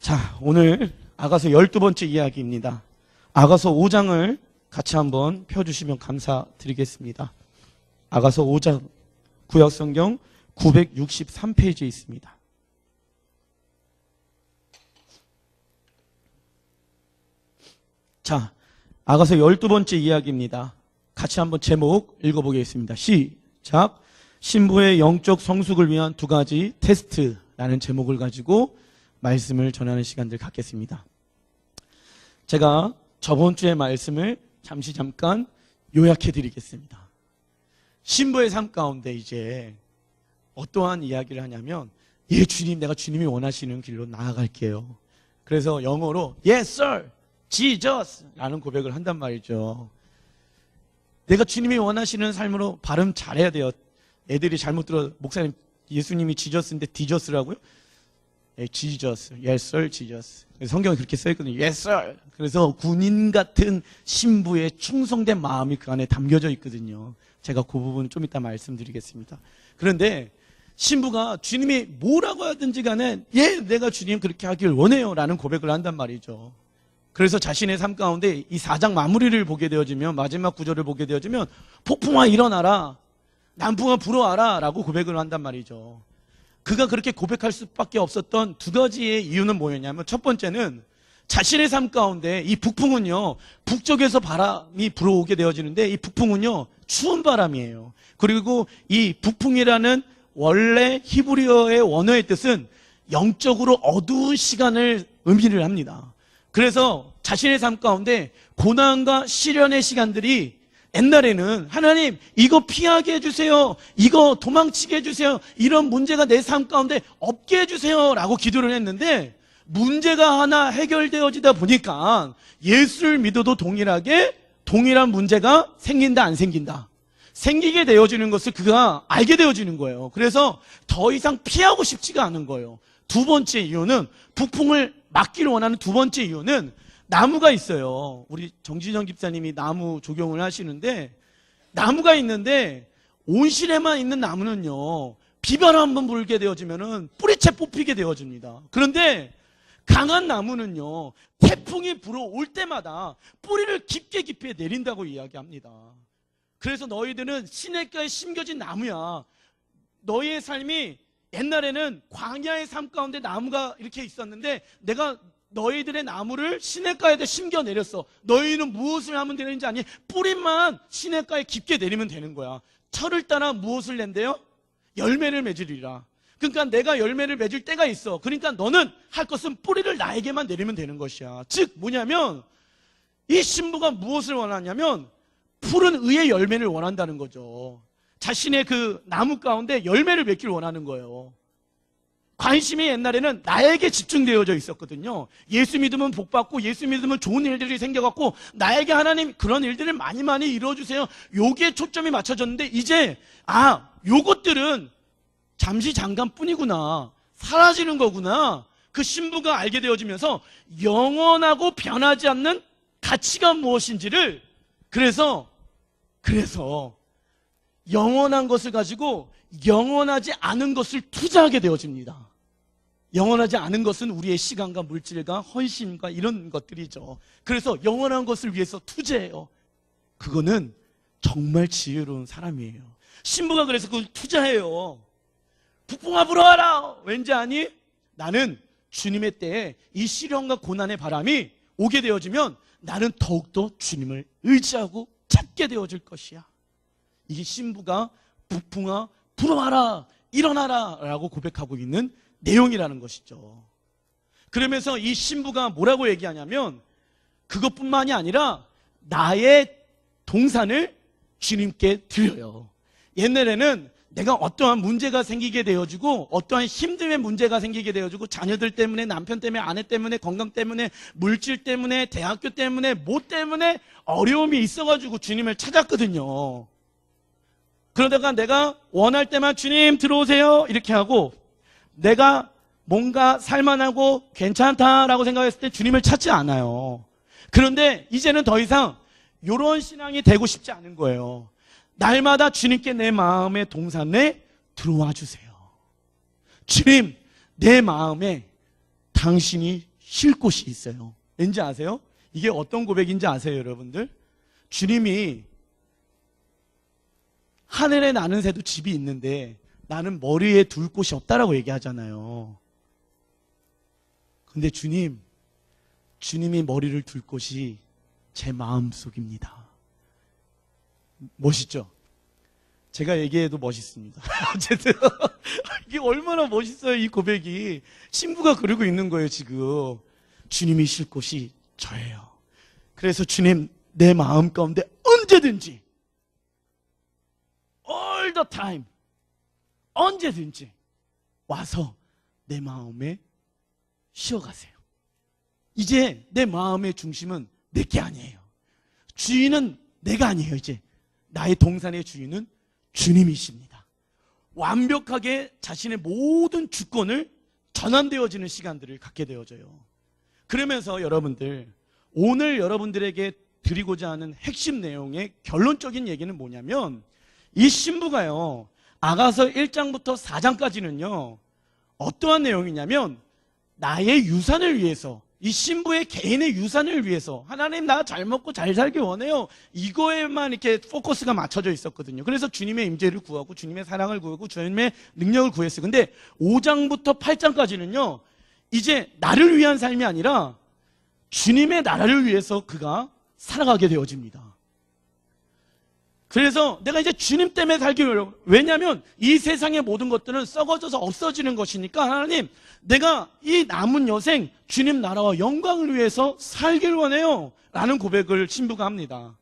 자, 오늘 아가서 12번째 이야기입니다. 아가서 5장을 같이 한번 펴주시면 감사드리겠습니다. 아가서 5장 구약성경 963페이지에 있습니다. 자, 아가서 12번째 이야기입니다. 같이 한번 제목 읽어보겠습니다. 시작. 신부의 영적 성숙을 위한 2가지 테스트라는 제목을 가지고 말씀을 전하는 시간들 갖겠습니다. 제가 저번 주의 말씀을 잠깐 요약해 드리겠습니다. 신부의 삶 가운데 이제 어떠한 이야기를 하냐면, 예 주님, 내가 주님이 원하시는 길로 나아갈게요. 그래서 영어로 Yes sir, Jesus 라는 고백을 한단 말이죠. 내가 주님이 원하시는 삶으로 발음 잘해야 돼요. 애들이 잘못 들어, 목사님 예수님이 지저스인데 디저스라고요? 예, Jesus, Yes sir, Jesus. 성경에 그렇게 써있거든요. Yes sir. 그래서 군인 같은 신부의 충성된 마음이 그 안에 담겨져 있거든요. 제가 그 부분 좀 이따 말씀드리겠습니다. 그런데 신부가 주님이 뭐라고 하든지 간에 예, 내가 주님 그렇게 하길 원해요 라는 고백을 한단 말이죠. 그래서 자신의 삶 가운데 이 4장 마무리를 보게 되어지면, 마지막 구절을 보게 되어지면 폭풍아 일어나라, 남풍아 불어와라 라고 고백을 한단 말이죠. 그가 그렇게 고백할 수밖에 없었던 2가지의 이유는 뭐였냐면, 첫 번째는 자신의 삶 가운데 이 북풍은요, 북쪽에서 바람이 불어오게 되어지는데 이 북풍은요 추운 바람이에요. 그리고 이 북풍이라는 원래 히브리어의 원어의 뜻은 영적으로 어두운 시간을 의미를 합니다. 그래서 자신의 삶 가운데 고난과 시련의 시간들이, 옛날에는 하나님 이거 피하게 해주세요, 이거 도망치게 해주세요, 이런 문제가 내 삶 가운데 없게 해주세요 라고 기도를 했는데, 문제가 하나 해결되어지다 보니까 예수를 믿어도 동일한 문제가 생긴다 안 생긴다, 생기게 되어지는 것을 그가 알게 되어지는 거예요. 그래서 더 이상 피하고 싶지가 않은 거예요. 2번째 이유는, 북풍을 막기를 원하는 2번째 이유는 나무가 있어요. 우리 정진영 집사님이 나무 조경을 하시는데, 나무가 있는데 온실에만 있는 나무는요, 비바람 한번 불게 되어지면은 뿌리채 뽑히게 되어집니다. 그런데 강한 나무는요, 태풍이 불어올 때마다 뿌리를 깊게 내린다고 이야기합니다. 그래서 너희들은 시냇가에 심겨진 나무야. 너희의 삶이, 옛날에는 광야의 삶 가운데 나무가 이렇게 있었는데 내가 너희들의 나무를 시냇가에다 심겨 내렸어. 너희는 무엇을 하면 되는지 아니? 뿌리만 시냇가에 깊게 내리면 되는 거야. 철을 따라 무엇을 낸대요? 열매를 맺으리라. 그러니까 내가 열매를 맺을 때가 있어. 그러니까 너는 할 것은 뿌리를 나에게만 내리면 되는 것이야. 즉 뭐냐면, 이 신부가 무엇을 원하냐면 푸른 의의 열매를 원한다는 거죠. 자신의 그 나무 가운데 열매를 맺기를 원하는 거예요. 관심이 옛날에는 나에게 집중되어져 있었거든요. 예수 믿으면 복받고, 예수 믿으면 좋은 일들이 생겨갖고, 나에게 하나님 그런 일들을 많이 이루어주세요, 여기에 초점이 맞춰졌는데, 이제 요것들은 잠시 잠깐뿐이구나, 사라지는 거구나, 그 신부가 알게 되어지면서 영원하고 변하지 않는 가치가 무엇인지를, 그래서 영원한 것을 가지고 영원하지 않은 것을 투자하게 되어집니다. 영원하지 않은 것은 우리의 시간과 물질과 헌신과 이런 것들이죠. 그래서 영원한 것을 위해서 투자해요. 그거는 정말 지혜로운 사람이에요. 신부가 그래서 그걸 투자해요. 북풍아 불어와라. 왠지 아니? 나는 주님의 때에 이 시련과 고난의 바람이 오게 되어지면 나는 더욱더 주님을 의지하고 찾게 되어질 것이야. 이게 신부가 북풍아 불어와라, 일어나라 라고 고백하고 있는 내용이라는 것이죠. 그러면서 이 신부가 뭐라고 얘기하냐면, 그것뿐만이 아니라 나의 동산을 주님께 드려요. 옛날에는 내가 어떠한 문제가 생기게 되어지고, 어떠한 힘듦의 문제가 생기게 되어지고, 자녀들 때문에, 남편 때문에, 아내 때문에, 건강 때문에, 물질 때문에, 대학교 때문에, 뭐 때문에 어려움이 있어가지고 주님을 찾았거든요. 그러다가 내가 원할 때만 주님 들어오세요 이렇게 하고, 내가 뭔가 살만하고 괜찮다라고 생각했을 때 주님을 찾지 않아요. 그런데 이제는 더 이상 이런 신앙이 되고 싶지 않은 거예요. 날마다 주님께 내 마음의 동산에 들어와 주세요. 주님, 내 마음에 당신이 쉴 곳이 있어요. 왠지 아세요? 이게 어떤 고백인지 아세요, 여러분들? 주님이 하늘에 나는 새도 집이 있는데 나는 머리에 둘 곳이 없다라고 얘기하잖아요. 근데 주님이 머리를 둘 곳이 제 마음속입니다. 멋있죠? 제가 얘기해도 멋있습니다. 어쨌든 이게 얼마나 멋있어요, 이 고백이. 신부가 그러고 있는 거예요, 지금. 주님이 쉴 곳이 저예요. 그래서 주님, 내 마음 가운데 언제든지 all the time, 언제든지 와서 내 마음에 쉬어가세요. 이제 내 마음의 중심은 내게 아니에요. 주인은 내가 아니에요. 이제 나의 동산의 주인은 주님이십니다. 완벽하게 자신의 모든 주권을 전환되어지는 시간들을 갖게 되어져요. 그러면서 여러분들, 오늘 여러분들에게 드리고자 하는 핵심 내용의 결론적인 얘기는 뭐냐면, 이 신부가요, 아가서 1장부터 4장까지는요 어떠한 내용이냐면, 나의 유산을 위해서, 이 신부의 개인의 유산을 위해서, 하나님 나 잘 먹고 잘 살기 원해요, 이거에만 이렇게 포커스가 맞춰져 있었거든요. 그래서 주님의 임재를 구하고 주님의 사랑을 구하고 주님의 능력을 구했어요. 근데 5장부터 8장까지는요 이제 나를 위한 삶이 아니라 주님의 나라를 위해서 그가 살아가게 되어집니다. 그래서 내가 이제 주님 때문에 살기 어려워요. 왜냐하면 이 세상의 모든 것들은 썩어져서 없어지는 것이니까, 하나님 내가 이 남은 여생 주님 나라와 영광을 위해서 살길 원해요 라는 고백을 신부가 합니다.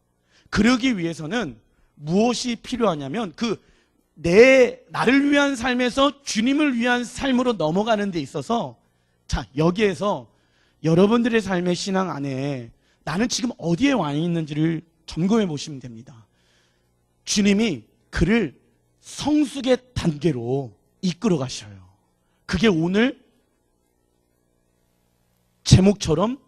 그러기 위해서는 무엇이 필요하냐면, 나를 위한 삶에서 주님을 위한 삶으로 넘어가는 데 있어서, 자, 여기에서 여러분들의 삶의 신앙 안에 나는 지금 어디에 와 있는지를 점검해 보시면 됩니다. 주님이 그를 성숙의 단계로 이끌어 가셔요. 그게 오늘 제목처럼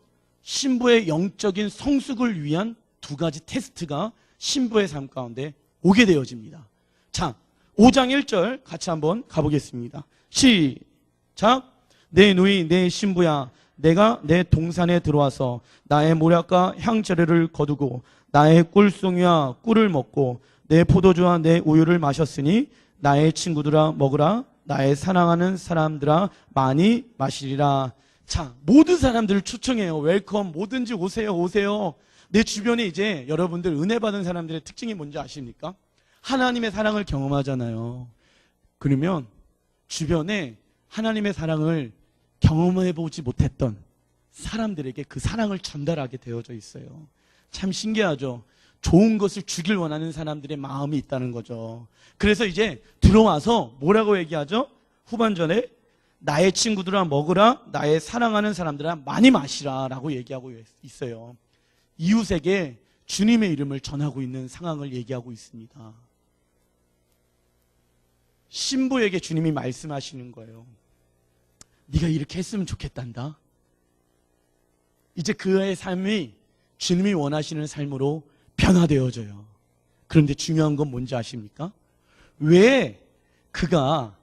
신부의 영적인 성숙을 위한 두 가지 테스트가 신부의 삶 가운데 오게 되어집니다. 자, 5장 1절 같이 한번 가보겠습니다. 시작. 내 누이 내 신부야, 내가 내 동산에 들어와서 나의 모략과 향재료를 거두고 나의 꿀송이와 꿀을 먹고 내 포도주와 내 우유를 마셨으니 나의 친구들아 먹으라, 나의 사랑하는 사람들아 많이 마시리라. 자, 모든 사람들을 초청해요. 웰컴, 뭐든지 오세요, 오세요. 내 주변에 이제 여러분들 은혜 받은 사람들의 특징이 뭔지 아십니까? 하나님의 사랑을 경험하잖아요. 그러면 주변에 하나님의 사랑을 경험해보지 못했던 사람들에게 그 사랑을 전달하게 되어져 있어요. 참 신기하죠? 좋은 것을 주길 원하는 사람들의 마음이 있다는 거죠. 그래서 이제 들어와서 뭐라고 얘기하죠? 후반전에 나의 친구들아 먹으라, 나의 사랑하는 사람들아 많이 마시라 라고 얘기하고 있어요. 이웃에게 주님의 이름을 전하고 있는 상황을 얘기하고 있습니다. 신부에게 주님이 말씀하시는 거예요. 네가 이렇게 했으면 좋겠단다. 이제 그의 삶이 주님이 원하시는 삶으로 변화되어져요. 그런데 중요한 건 뭔지 아십니까? 왜 그가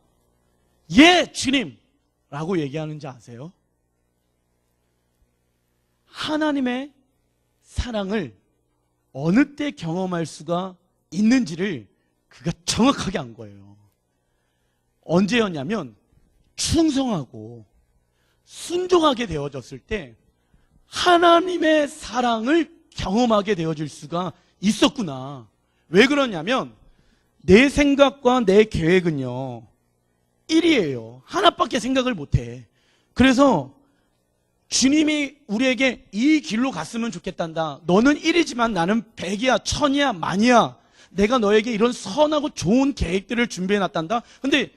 예 주님 라고 얘기하는지 아세요? 하나님의 사랑을 어느 때 경험할 수가 있는지를 그가 정확하게 안 거예요. 언제였냐면 충성하고 순종하게 되어졌을 때 하나님의 사랑을 경험하게 되어질 수가 있었구나. 왜 그러냐면 내 생각과 내 계획은요 1이에요. 하나밖에 생각을 못해. 그래서 주님이 우리에게 이 길로 갔으면 좋겠단다. 너는 1이지만 나는 100이야, 1000이야, 만이야. 내가 너에게 이런 선하고 좋은 계획들을 준비해놨단다. 근데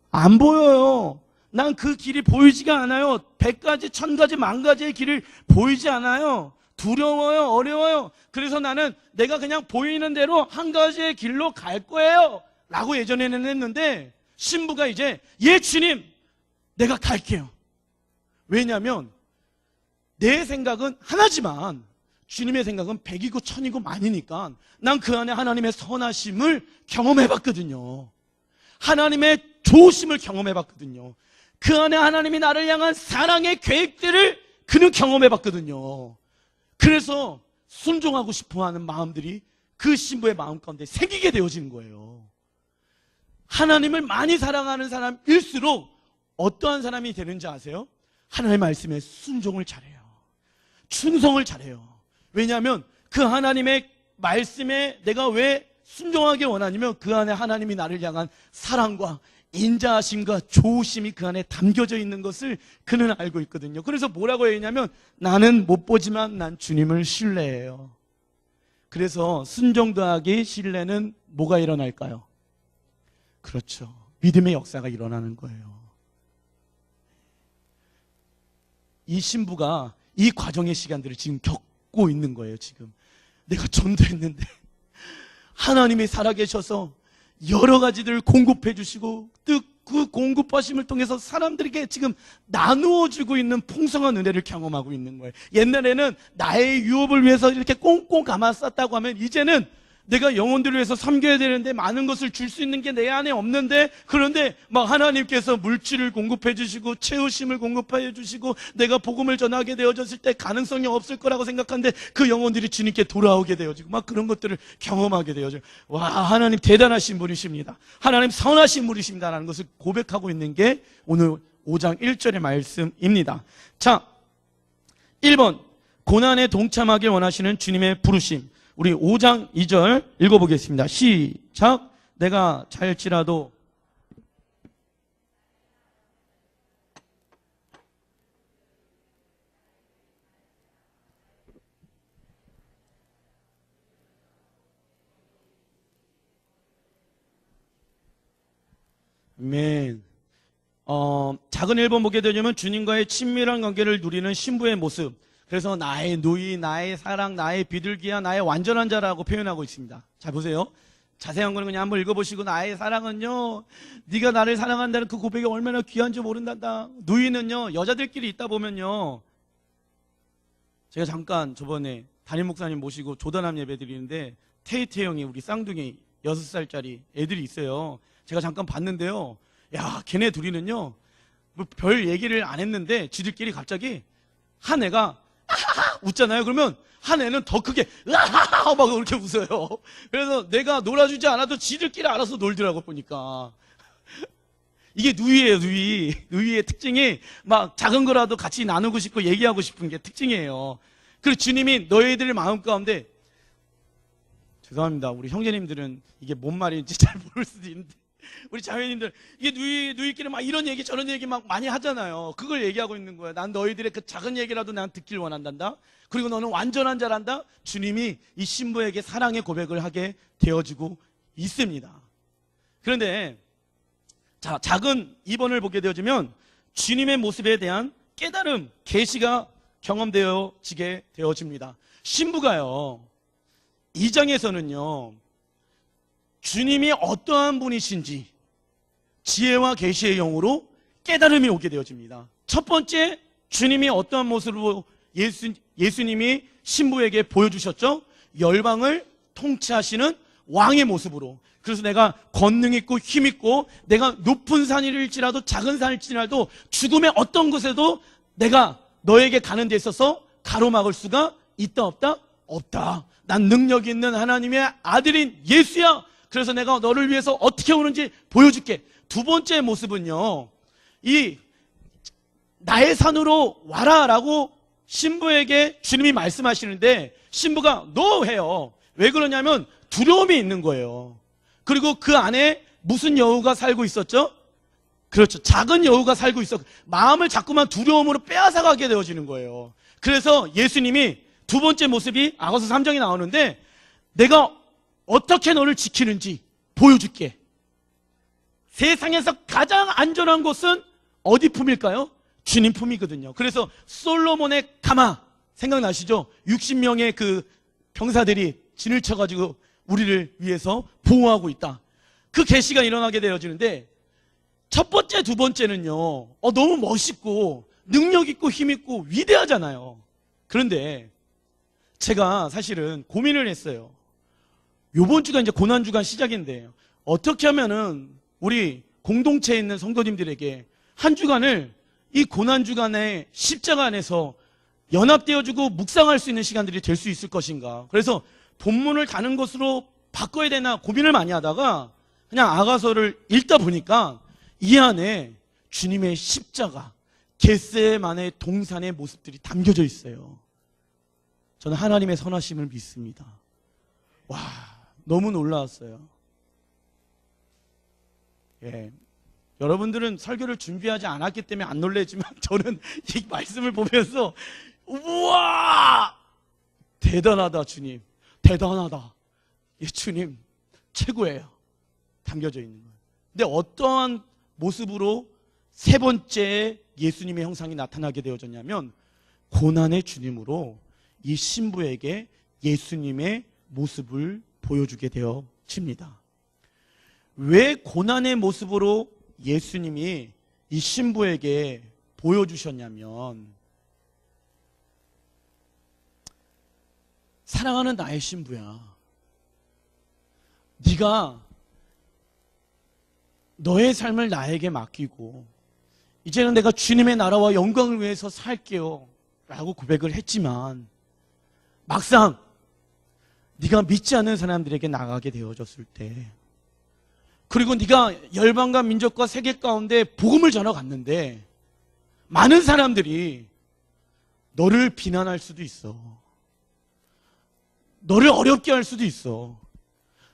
안 보여요. 난 그 길이 보이지가 않아요. 100가지, 1000가지, 10,000가지의 길을 보이지 않아요. 두려워요, 어려워요. 그래서 나는 내가 그냥 보이는 대로 한 가지의 길로 갈 거예요 라고 예전에는 했는데, 신부가 이제 예 주님 내가 갈게요. 왜냐하면 내 생각은 하나지만 주님의 생각은 100이고 1000이고 만이니까 난 그 안에 하나님의 선하심을 경험해봤거든요. 하나님의 좋으심을 경험해봤거든요. 그 안에 하나님이 나를 향한 사랑의 계획들을 그는 경험해봤거든요. 그래서 순종하고 싶어하는 마음들이 그 신부의 마음 가운데 생기게 되어지는 거예요. 하나님을 많이 사랑하는 사람일수록 어떠한 사람이 되는지 아세요? 하나님의 말씀에 순종을 잘해요. 충성을 잘해요. 왜냐하면 그 하나님의 말씀에 내가 왜 순종하기 원하냐면 그 안에 하나님이 나를 향한 사랑과 인자하심과 조심이 그 안에 담겨져 있는 것을 그는 알고 있거든요. 그래서 뭐라고 했냐면 나는 못 보지만 난 주님을 신뢰해요. 그래서 순종 더하기 신뢰는 뭐가 일어날까요? 그렇죠. 믿음의 역사가 일어나는 거예요. 이 신부가 이 과정의 시간들을 지금 겪고 있는 거예요. 지금 내가 전도했는데 하나님이 살아계셔서 여러 가지들을 공급해 주시고 그 공급하심을 통해서 사람들에게 지금 나누어 주고 있는 풍성한 은혜를 경험하고 있는 거예요. 옛날에는 나의 유업을 위해서 이렇게 꽁꽁 감아 쌌다고 하면 이제는 내가 영혼들을 위해서 섬겨야 되는데 많은 것을 줄 수 있는 게 내 안에 없는데, 그런데 막 하나님께서 물질을 공급해 주시고 채우심을 공급해 주시고 내가 복음을 전하게 되어졌을 때 가능성이 없을 거라고 생각하는데 그 영혼들이 주님께 돌아오게 되어지고 막 그런 것들을 경험하게 되어져요. 와, 하나님 대단하신 분이십니다. 하나님 선하신 분이십니다라는 것을 고백하고 있는 게 오늘 5장 1절의 말씀입니다. 자, 1번 고난에 동참하길 원하시는 주님의 부르심. 우리 5장 2절 읽어보겠습니다. 시작. 내가 잘지라도 아멘. 작은 1번 보게 되면 주님과의 친밀한 관계를 누리는 신부의 모습. 그래서 나의 누이, 나의 사랑, 나의 비둘기야, 나의 완전한 자라고 표현하고 있습니다. 자, 보세요. 자세한 거는 그냥 한번 읽어보시고, 나의 사랑은요, 네가 나를 사랑한다는 그 고백이 얼마나 귀한지 모른단다. 누이는요, 여자들끼리 있다 보면요, 제가 잠깐 저번에 담임 목사님 모시고 조단함 예배 드리는데 테이테 형이 우리 쌍둥이 6살짜리 애들이 있어요. 제가 잠깐 봤는데요, 야, 걔네 둘이는요, 뭐 별 얘기를 안 했는데 지들끼리 갑자기 한 애가 아하하 웃잖아요. 그러면 한 애는 더 크게 으하하 막 그렇게 웃어요. 그래서 내가 놀아주지 않아도 지들끼리 알아서 놀더라고 보니까. 이게 누이예요. 누이의 특징이 막 작은 거라도 같이 나누고 싶고 얘기하고 싶은 게 특징이에요. 그리고 주님이 너희들의 마음 가운데, 죄송합니다, 우리 형제님들은 이게 뭔 말인지 잘 모를 수도 있는데 우리 자매님들, 이게 누이끼리 막 이런 얘기 저런 얘기 막 많이 하잖아요. 그걸 얘기하고 있는 거예요. 난 너희들의 그 작은 얘기라도 난 듣길 원한단다. 그리고 너는 완전한 자란다. 주님이 이 신부에게 사랑의 고백을 하게 되어지고 있습니다. 그런데 자, 작은 2번을 보게 되어지면 주님의 모습에 대한 깨달음, 계시가 경험되어지게 되어집니다. 신부가요, 2장에서는요 주님이 어떠한 분이신지 지혜와 계시의 영으로 깨달음이 오게 되어집니다. 첫 번째, 주님이 어떠한 모습으로 예수님이 신부에게 보여주셨죠? 열방을 통치하시는 왕의 모습으로. 그래서 내가 권능 있고 힘 있고 내가 높은 산일지라도 작은 산일지라도 죽음의 어떤 곳에도 내가 너에게 가는 데 있어서 가로막을 수가 있다 없다? 없다. 난 능력 있는 하나님의 아들인 예수야. 그래서 내가 너를 위해서 어떻게 오는지 보여줄게. 두 번째 모습은요, 이 나의 산으로 와라 라고 신부에게 주님이 말씀하시는데 신부가 no 해요. 왜 그러냐면 두려움이 있는 거예요. 그리고 그 안에 무슨 여우가 살고 있었죠? 그렇죠, 작은 여우가 살고 있어. 마음을 자꾸만 두려움으로 빼앗아가게 되어지는 거예요. 그래서 예수님이 두 번째 모습이 아가서 3장에 나오는데, 내가 어떻게 너를 지키는지 보여줄게. 세상에서 가장 안전한 곳은 어디 품일까요? 주님 품이거든요. 그래서 솔로몬의 가마 생각나시죠? 60명의 그 병사들이 진을 쳐가지고 우리를 위해서 보호하고 있다. 그 계시가 일어나게 되어지는데, 첫 번째, 두 번째는요, 너무 멋있고 능력 있고 힘 있고 위대하잖아요. 그런데 제가 사실은 고민을 했어요. 요번 주가 이제 고난주간 시작인데 어떻게 하면은 우리 공동체에 있는 성도님들에게 한 주간을 이 고난주간의 십자가 안에서 연합되어주고 묵상할 수 있는 시간들이 될 수 있을 것인가. 그래서 본문을 다른 것으로 바꿔야 되나 고민을 많이 하다가 그냥 아가서를 읽다 보니까 이 안에 주님의 십자가, 겟세마네 동산의 모습들이 담겨져 있어요. 저는 하나님의 선하심을 믿습니다. 와, 너무 놀라웠어요. 예. 여러분들은 설교를 준비하지 않았기 때문에 안 놀라지만 저는 이 말씀을 보면서 우와! 대단하다 주님. 대단하다. 예, 주님 최고예요. 담겨져 있는 거예요. 근데 어떠한 모습으로 세 번째 예수님의 형상이 나타나게 되어졌냐면 고난의 주님으로 이 신부에게 예수님의 모습을 보여주게 되어집니다. 왜 고난의 모습으로 예수님이 이 신부에게 보여주셨냐면 사랑하는 나의 신부야, 네가 너의 삶을 나에게 맡기고 이제는 내가 주님의 나라와 영광을 위해서 살게요 라고 고백을 했지만 막상 네가 믿지 않는 사람들에게 나가게 되어졌을 때, 그리고 네가 열방과 민족과 세계 가운데 복음을 전해 갔는데 많은 사람들이 너를 비난할 수도 있어. 너를 어렵게 할 수도 있어.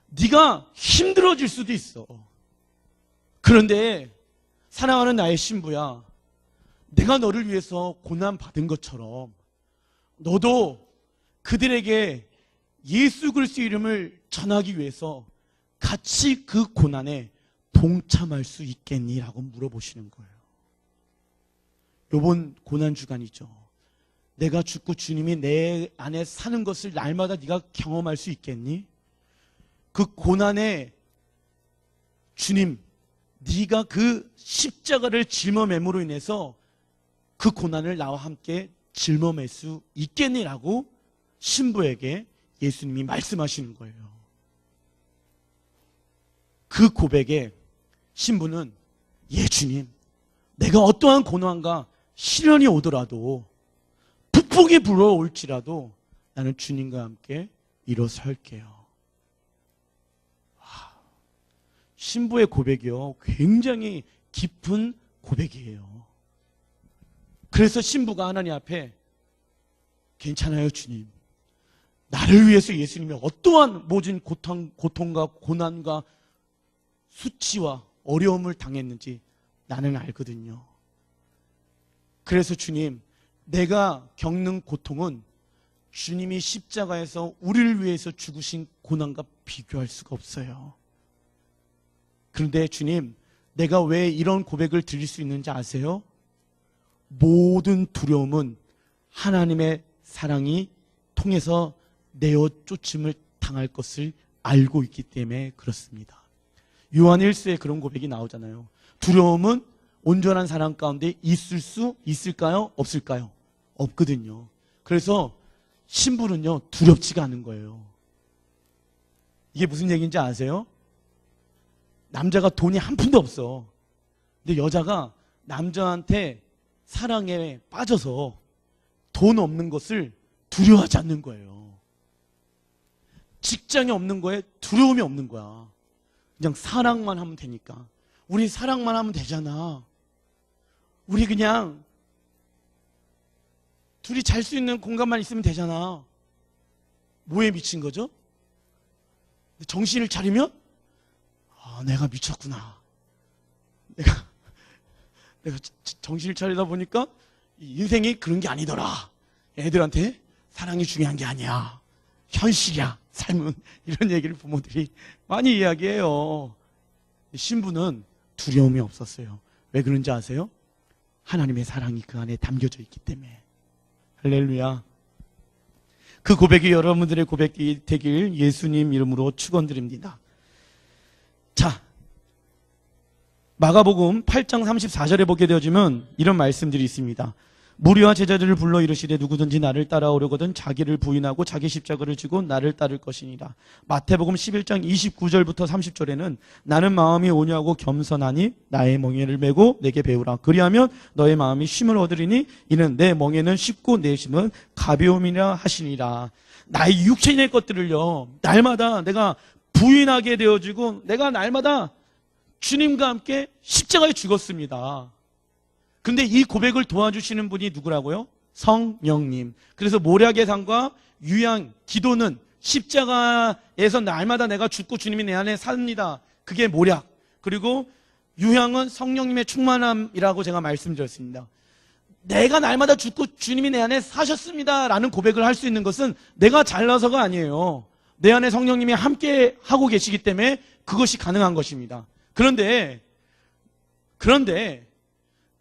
네가 힘들어질 수도 있어. 그런데 사랑하는 나의 신부야, 내가 너를 위해서 고난 받은 것처럼 너도 그들에게 예수 그리스도 이름을 전하기 위해서 같이 그 고난에 동참할 수 있겠니? 라고 물어보시는 거예요. 요번 고난 주간이죠. 내가 죽고 주님이 내 안에 사는 것을 날마다 네가 경험할 수 있겠니? 그 고난에 주님, 네가 그 십자가를 짊어매므로 인해서 그 고난을 나와 함께 짊어맬 수 있겠니? 라고 신부에게 예수님이 말씀하시는 거예요. 그 고백에 신부는 예 주님, 내가 어떠한 고난과 시련이 오더라도 북풍이 불어올지라도 나는 주님과 함께 일어설게요. 신부의 고백이요, 굉장히 깊은 고백이에요. 그래서 신부가 하나님 앞에 괜찮아요 주님, 나를 위해서 예수님이 어떠한 모진 고통과 고난과 수치와 어려움을 당했는지 나는 알거든요. 그래서 주님, 내가 겪는 고통은 주님이 십자가에서 우리를 위해서 죽으신 고난과 비교할 수가 없어요. 그런데 주님, 내가 왜 이런 고백을 드릴 수 있는지 아세요? 모든 두려움은 하나님의 사랑이 통해서 내어 쫓음을 당할 것을 알고 있기 때문에 그렇습니다. 요한 1서에 그런 고백이 나오잖아요. 두려움은 온전한 사랑 가운데 있을 수 있을까요? 없을까요? 없거든요. 그래서 신부는요, 두렵지가 않은 거예요. 이게 무슨 얘기인지 아세요? 남자가 돈이 한 푼도 없어. 근데 여자가 남자한테 사랑에 빠져서 돈 없는 것을 두려워하지 않는 거예요. 직장이 없는 거에 두려움이 없는 거야. 그냥 사랑만 하면 되니까. 우리 사랑만 하면 되잖아. 우리 그냥 둘이 잘 수 있는 공간만 있으면 되잖아. 뭐에 미친 거죠? 정신을 차리면 내가 미쳤구나. 내가 정신을 차리다 보니까 인생이 그런 게 아니더라. 애들한테 사랑이 중요한 게 아니야. 현실이야. 삶은. 이런 얘기를 부모들이 많이 이야기해요. 신부는 두려움이 없었어요. 왜 그런지 아세요? 하나님의 사랑이 그 안에 담겨져 있기 때문에. 할렐루야. 그 고백이 여러분들의 고백이 되길 예수님 이름으로 축원드립니다. 자, 마가복음 8장 34절에 보게 되어지면 이런 말씀들이 있습니다. 무리와 제자들을 불러 이르시되 누구든지 나를 따라오려거든 자기를 부인하고 자기 십자가를 지고 나를 따를 것이니라. 마태복음 11장 29절부터 30절에는 나는 마음이 온유하고 겸손하니 나의 멍에를 메고 내게 배우라. 그리하면 너의 마음이 쉼을 얻으리니 이는 내 멍에는 쉽고 내 심은 가벼움이라 하시니라. 나의 육체의 것들을요, 날마다 내가 부인하게 되어지고 내가 날마다 주님과 함께 십자가에 죽었습니다. 근데 이 고백을 도와주시는 분이 누구라고요? 성령님. 그래서 모략의 상과 유양, 기도는 십자가에서 날마다 내가 죽고 주님이 내 안에 삽니다. 그게 모략. 그리고 유향은 성령님의 충만함이라고 제가 말씀드렸습니다. 내가 날마다 죽고 주님이 내 안에 사셨습니다 라는 고백을 할 수 있는 것은 내가 잘나서가 아니에요. 내 안에 성령님이 함께 하고 계시기 때문에 그것이 가능한 것입니다. 그런데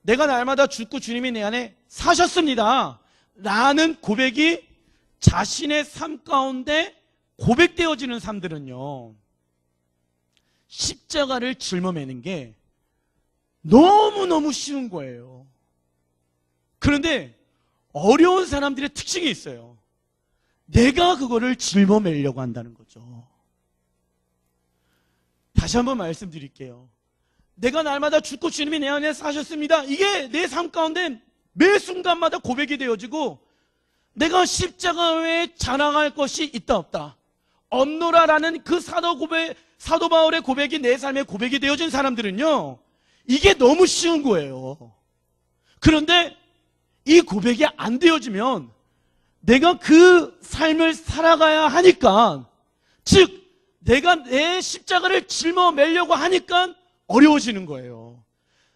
내가 날마다 죽고 주님이 내 안에 사셨습니다 라는 고백이 자신의 삶 가운데 고백되어지는 삶들은요, 십자가를 짊어매는 게 너무너무 쉬운 거예요. 그런데 어려운 사람들의 특징이 있어요. 내가 그거를 짊어매려고 한다는 거죠. 다시 한번 말씀드릴게요. 내가 날마다 죽고 주님이 내 안에 사셨습니다. 이게 내 삶 가운데 매 순간마다 고백이 되어지고 내가 십자가 외에 자랑할 것이 있다 없다 없노라라는 그 사도 바울의 고백이 내 삶에 고백이 되어진 사람들은요, 이게 너무 쉬운 거예요. 그런데 이 고백이 안 되어지면 내가 그 삶을 살아가야 하니까, 즉 내가 내 십자가를 짊어매려고 하니까 어려워지는 거예요.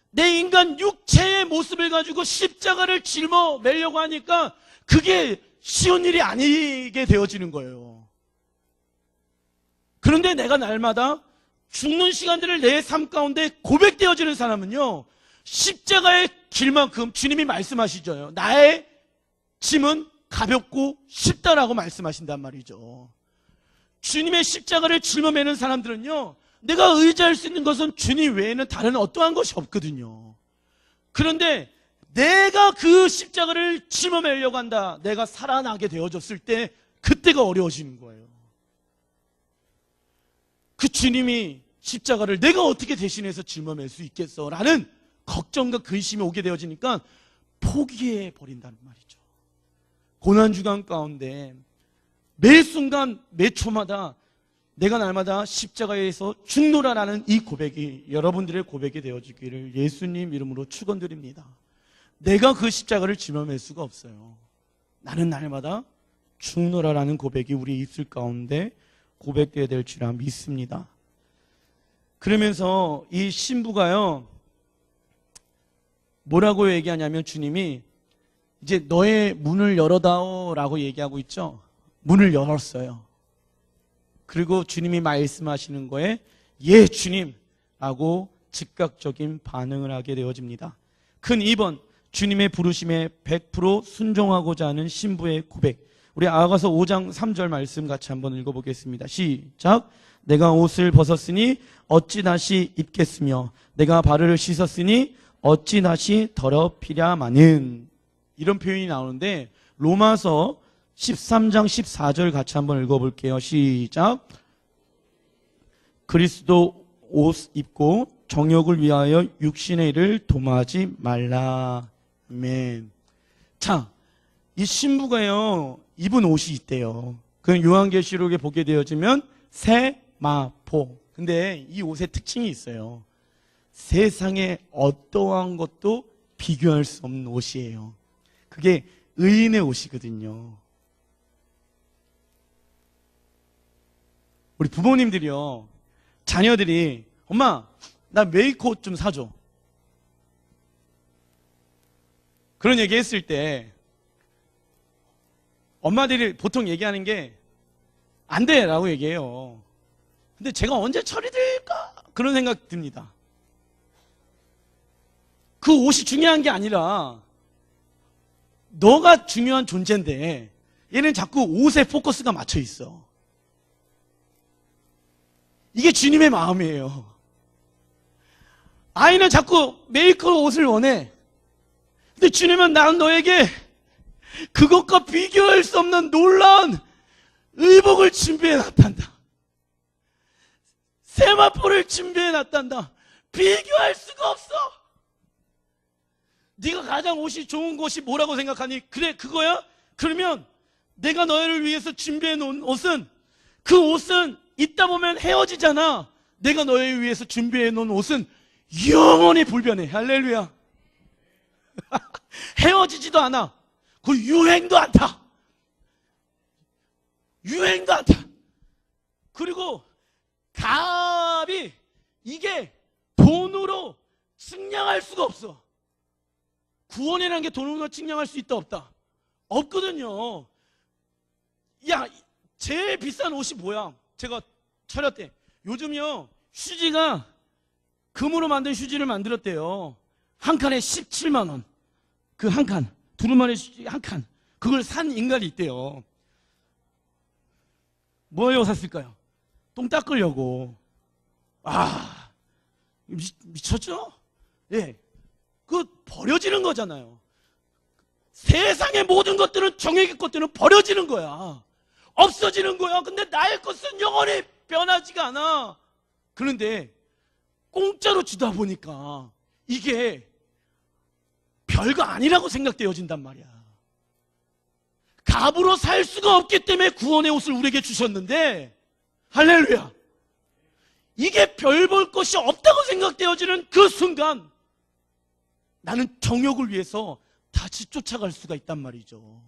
내 인간 육체의 모습을 가지고 십자가를 짊어매려고 하니까 그게 쉬운 일이 아니게 되어지는 거예요. 그런데 내가 날마다 죽는 시간들을 내 삶 가운데 고백되어지는 사람은요, 십자가의 길만큼 주님이 말씀하시죠. 나의 짐은 가볍고 쉽다라고 말씀하신단 말이죠. 주님의 십자가를 짊어매는 사람들은요, 내가 의지할 수 있는 것은 주님 외에는 다른 어떠한 것이 없거든요. 그런데 내가 그 십자가를 짊어매려고 한다, 내가 살아나게 되어졌을 때 그때가 어려워지는 거예요. 그 주님이 십자가를 내가 어떻게 대신해서 짊어맬 수 있겠어 라는 걱정과 근심이 오게 되어지니까 포기해 버린다는 말이죠. 고난주간 가운데 매 순간 매 초마다 내가 날마다 십자가에서 죽노라라는 이 고백이 여러분들의 고백이 되어지기를 예수님 이름으로 축원드립니다. 내가 그 십자가를 짊어맬 수가 없어요. 나는 날마다 죽노라라는 고백이 우리 입술 가운데 고백되어야 될 줄 믿습니다. 그러면서 이 신부가요, 뭐라고 얘기하냐면 주님이 이제 너의 문을 열어다오 라고 얘기하고 있죠. 문을 열었어요. 그리고 주님이 말씀하시는 거에 예 주님 라고 즉각적인 반응을 하게 되어집니다. 큰 2번, 주님의 부르심에 100% 순종하고자 하는 신부의 고백. 우리 아가서 5장 3절 말씀 같이 한번 읽어보겠습니다. 시작. 내가 옷을 벗었으니 어찌 다시 입겠으며 내가 발을 씻었으니 어찌 다시 더럽히랴마는, 이런 표현이 나오는데 로마서 13장 14절 같이 한번 읽어볼게요. 시작. 그리스도 옷 입고 정욕을 위하여 육신의 일을 도모하지 말라. 아멘. 자, 이 신부가요 입은 옷이 있대요. 그 요한계시록에 보게 되어지면 세마포. 근데 이 옷의 특징이 있어요. 세상에 어떠한 것도 비교할 수 없는 옷이에요. 그게 의인의 옷이거든요. 우리 부모님들이요, 자녀들이 엄마 나 메이크업 좀 사줘 그런 얘기 했을 때 엄마들이 보통 얘기하는 게 안 돼 라고 얘기해요. 근데 제가 언제 처리될까 그런 생각 듭니다. 그 옷이 중요한 게 아니라 너가 중요한 존재인데 얘는 자꾸 옷에 포커스가 맞춰 있어. 이게 주님의 마음이에요. 아이는 자꾸 메이크업 옷을 원해. 근데 주님은 나는 너에게 그것과 비교할 수 없는 놀라운 의복을 준비해 놨단다. 세마포를 준비해 놨단다. 비교할 수가 없어. 네가 가장 옷이 좋은 것이 뭐라고 생각하니? 그래, 그거야? 그러면 내가 너희를 위해서 준비해 놓은 옷은, 그 옷은 있다 보면 헤어지잖아. 내가 너희를 위해서 준비해 놓은 옷은 영원히 불변해. 할렐루야. 헤어지지도 않아. 그 유행도 안 타. 유행도 안 타. 그리고 값이, 이게 돈으로 측량할 수가 없어. 구원이라는 게 돈으로 측량할 수 있다 없다? 없거든요. 야, 제일 비싼 옷이 뭐야? 제가 차렸대. 요즘요, 휴지가 금으로 만든 휴지를 만들었대요. 한 칸에 17만 원. 그 한 칸, 두루마리 휴지 한 칸. 그걸 산 인간이 있대요. 뭐예요 샀을까요? 똥 닦으려고. 아, 미쳤죠? 예. 그 버려지는 거잖아요. 세상의 모든 것들은, 정액의 것들은 버려지는 거야. 없어지는 거야. 근데 나의 것은 영원히 변하지가 않아. 그런데 공짜로 주다 보니까 이게 별거 아니라고 생각되어진단 말이야. 값으로 살 수가 없기 때문에 구원의 옷을 우리에게 주셨는데, 할렐루야, 이게 별 볼 것이 없다고 생각되어지는 그 순간 나는 정욕을 위해서 다시 쫓아갈 수가 있단 말이죠.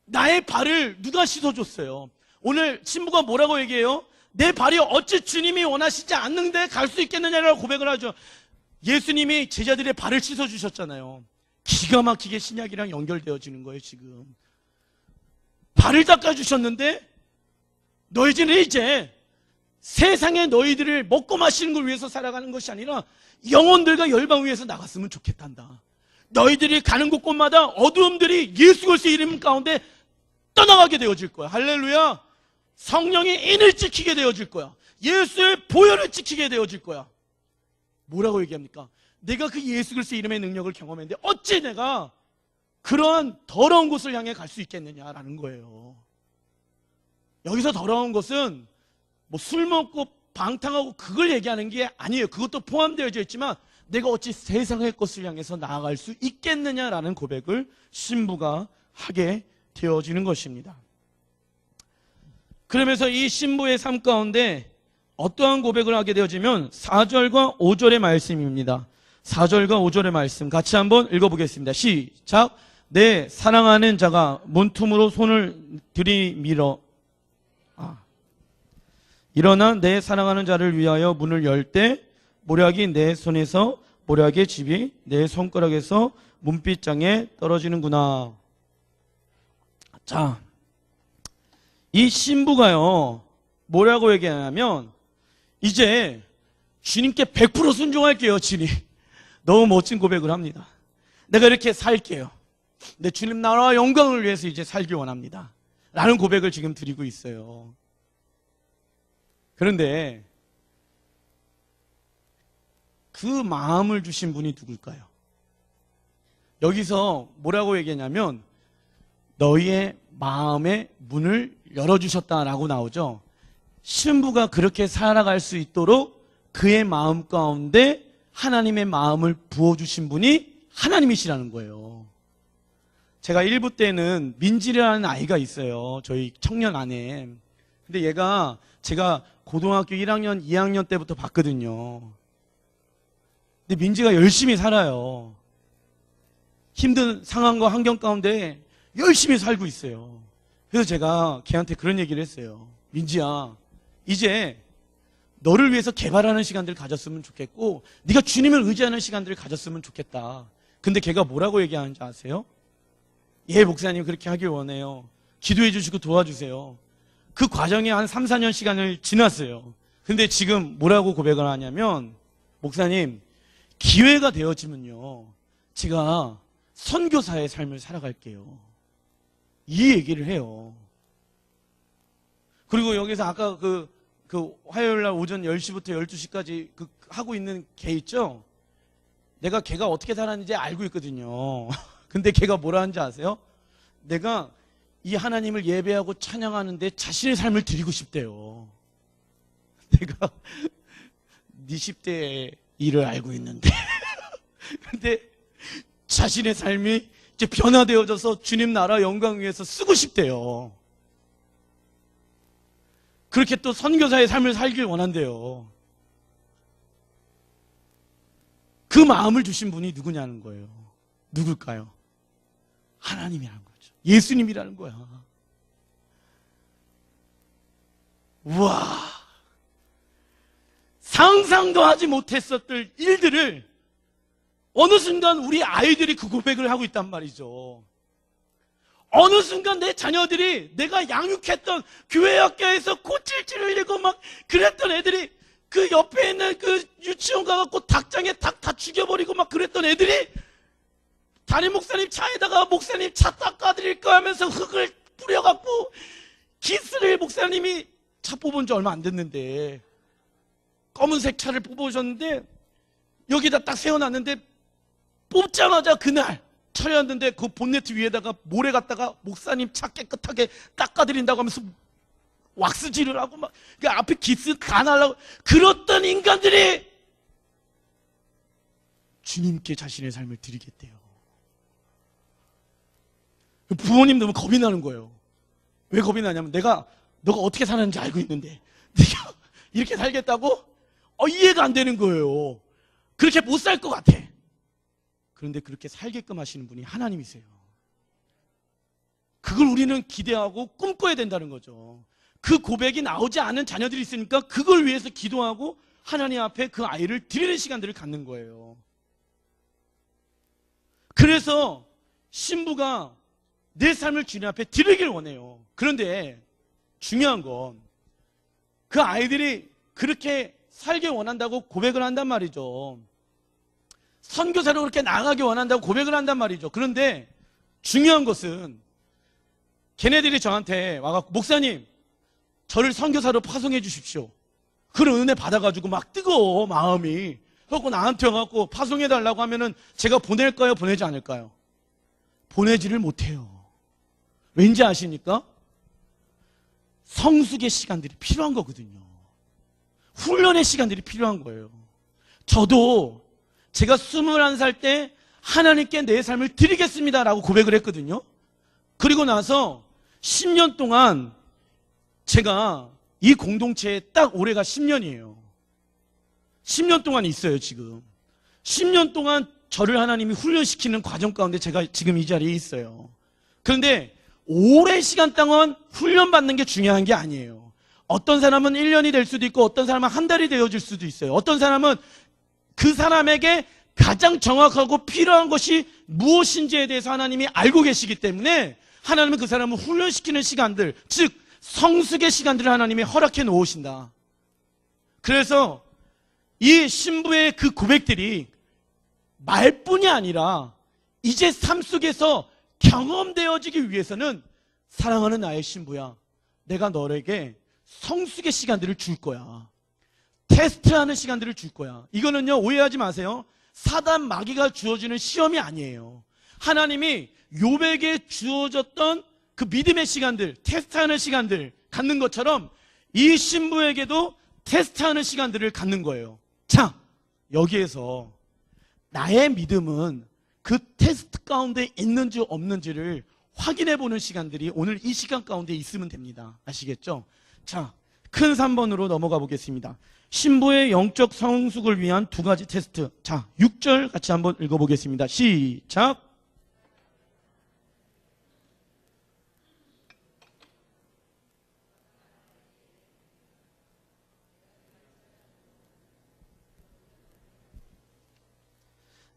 나의 발을 누가 씻어줬어요? 오늘 신부가 뭐라고 얘기해요? 내 발이 어찌 주님이 원하시지 않는데 갈 수 있겠느냐라고 고백을 하죠. 예수님이 제자들의 발을 씻어주셨잖아요. 기가 막히게 신약이랑 연결되어지는 거예요. 지금 발을 닦아주셨는데, 너희들은 이제 세상에 너희들을 먹고 마시는 걸 위해서 살아가는 것이 아니라 영혼들과 열방 위해서 나갔으면 좋겠단다. 너희들이 가는 곳곳마다 어두움들이 예수 그리스도의 이름 가운데 떠나가게 되어질 거야. 할렐루야. 성령이 인을 지키게 되어질 거야. 예수의 보혈을 지키게 되어질 거야. 뭐라고 얘기합니까? 내가 그 예수 그리스도의 이름의 능력을 경험했는데 어찌 내가 그러한 더러운 곳을 향해 갈 수 있겠느냐라는 거예요. 여기서 더러운 것은 뭐 술 먹고 방탕하고 그걸 얘기하는 게 아니에요. 그것도 포함되어져 있지만 내가 어찌 세상의 것을 향해서 나아갈 수 있겠느냐라는 고백을 신부가 하게 되어지는 것입니다. 그러면서 이 신부의 삶 가운데 어떠한 고백을 하게 되어지면 4절과 5절의 말씀입니다. 4절과 5절의 말씀 같이 한번 읽어보겠습니다. 시작. 내 사랑하는 자가 문틈으로 손을 들이밀어 일어나 내 사랑하는 자를 위하여 문을 열 때 모략이 내 손에서, 모략의 집이 내 손가락에서 문빗장에 떨어지는구나. 자, 이 신부가요 뭐라고 얘기하냐면, 이제 주님께 100% 순종할게요. 주님, 너무 멋진 고백을 합니다. 내가 이렇게 살게요. 내 주님 나라와 영광을 위해서 이제 살기 원합니다 라는 고백을 지금 드리고 있어요. 그런데 그 마음을 주신 분이 누굴까요? 여기서 뭐라고 얘기하냐면 너희의 마음의 문을 열어주셨다라고 나오죠. 신부가 그렇게 살아갈 수 있도록 그의 마음 가운데 하나님의 마음을 부어주신 분이 하나님이시라는 거예요. 제가 1부 때는 민지라는 아이가 있어요. 저희 청년 안에. 근데 얘가 제가 고등학교 1학년, 2학년 때부터 봤거든요. 근데 민지가 열심히 살아요. 힘든 상황과 환경 가운데 열심히 살고 있어요. 그래서 제가 걔한테 그런 얘기를 했어요. 민지야, 이제 너를 위해서 개발하는 시간들을 가졌으면 좋겠고 네가 주님을 의지하는 시간들을 가졌으면 좋겠다. 근데 걔가 뭐라고 얘기하는지 아세요? 예, 목사님 그렇게 하길 원해요. 기도해 주시고 도와주세요. 그 과정이 한 3, 4년 시간을 지났어요. 근데 지금 뭐라고 고백을 하냐면, 목사님, 기회가 되어지면요 제가 선교사의 삶을 살아갈게요. 이 얘기를 해요. 그리고 여기서 아까 그 화요일 날 오전 10시부터 12시까지 하고 있는 걔 있죠? 내가 걔가 어떻게 살았는지 알고 있거든요. 근데 걔가 뭐라 하는지 아세요? 내가 이 하나님을 예배하고 찬양하는데 자신의 삶을 드리고 싶대요. 내가 네 10대의 일을 알고 있는데 근데 자신의 삶이 이제 변화되어져서 주님 나라 영광 위해서 쓰고 싶대요. 그렇게 또 선교사의 삶을 살길 원한대요. 그 마음을 주신 분이 누구냐는 거예요. 누굴까요? 하나님이라는 거죠. 예수님이라는 거야. 우와, 상상도 하지 못했었던 일들을 어느 순간 우리 아이들이 그 고백을 하고 있단 말이죠. 어느 순간 내 자녀들이 내가 양육했던 교회 학교에서 코찔찔 흘리고 막 그랬던 애들이 그 옆에 있는 그 유치원 가갖고 닭장에 닭 다 죽여버리고 막 그랬던 애들이 담임 목사님 차에다가 목사님 차 닦아드릴까 하면서 흙을 뿌려갖고 기스를 목사님이 차 뽑은 지 얼마 안 됐는데 검은색 차를 뽑으셨는데 여기다 딱 세워놨는데 뽑자마자 그날 차려왔는데 그 본네트 위에다가 모래 갖다가 목사님 차 깨끗하게 닦아드린다고 하면서 왁스질을 하고 막 그 앞에 기스 다 날라고 그렇던 인간들이 주님께 자신의 삶을 드리겠대요. 부모님 너무 겁이 나는 거예요. 왜 겁이 나냐면 너가 어떻게 사는지 알고 있는데 네가 이렇게 살겠다고? 이해가 안 되는 거예요. 그렇게 못 살 것 같아. 그런데 그렇게 살게끔 하시는 분이 하나님이세요. 그걸 우리는 기대하고 꿈꿔야 된다는 거죠. 그 고백이 나오지 않은 자녀들이 있으니까 그걸 위해서 기도하고 하나님 앞에 그 아이를 드리는 시간들을 갖는 거예요. 그래서 신부가 내 삶을 주님 앞에 드리길 원해요. 그런데 중요한 건 그 아이들이 그렇게 살길 원한다고 고백을 한단 말이죠. 선교사로 그렇게 나가기 원한다고 고백을 한단 말이죠. 그런데 중요한 것은 걔네들이 저한테 와갖고 목사님 저를 선교사로 파송해 주십시오. 그런 은혜 받아가지고 막 뜨거워 마음이. 그래갖고 나한테 와갖고 파송해달라고 하면은 제가 보낼까요? 보내지 않을까요? 보내지를 못해요. 왠지 아십니까? 성숙의 시간들이 필요한 거거든요. 훈련의 시간들이 필요한 거예요. 저도 제가 21살 때 하나님께 내 삶을 드리겠습니다라고 고백을 했거든요. 그리고 나서 10년 동안 제가 이 공동체에 딱 올해가 10년이에요. 10년 동안 있어요, 지금. 10년 동안 저를 하나님이 훈련시키는 과정 가운데 제가 지금 이 자리에 있어요. 그런데 오랜 시간 동안 훈련받는 게 중요한 게 아니에요. 어떤 사람은 1년이 될 수도 있고 어떤 사람은 한 달이 되어질 수도 있어요. 어떤 사람은 그 사람에게 가장 정확하고 필요한 것이 무엇인지에 대해서 하나님이 알고 계시기 때문에 하나님은 그 사람을 훈련시키는 시간들, 즉 성숙의 시간들을 하나님이 허락해 놓으신다. 그래서 이 신부의 그 고백들이 말뿐이 아니라 이제 삶 속에서 경험되어지기 위해서는 사랑하는 나의 신부야, 내가 너에게 성숙의 시간들을 줄 거야. 테스트하는 시간들을 줄 거야. 이거는요, 오해하지 마세요. 사단 마귀가 주어지는 시험이 아니에요. 하나님이 욥에게 주어졌던 그 믿음의 시간들, 테스트하는 시간들 갖는 것처럼 이 신부에게도 테스트하는 시간들을 갖는 거예요. 자, 여기에서 나의 믿음은 그 테스트 가운데 있는지 없는지를 확인해 보는 시간들이 오늘 이 시간 가운데 있으면 됩니다. 아시겠죠? 자, 큰 3번으로 넘어가 보겠습니다. 신부의 영적 성숙을 위한 두 가지 테스트. 자, 6절 같이 한번 읽어보겠습니다. 시작.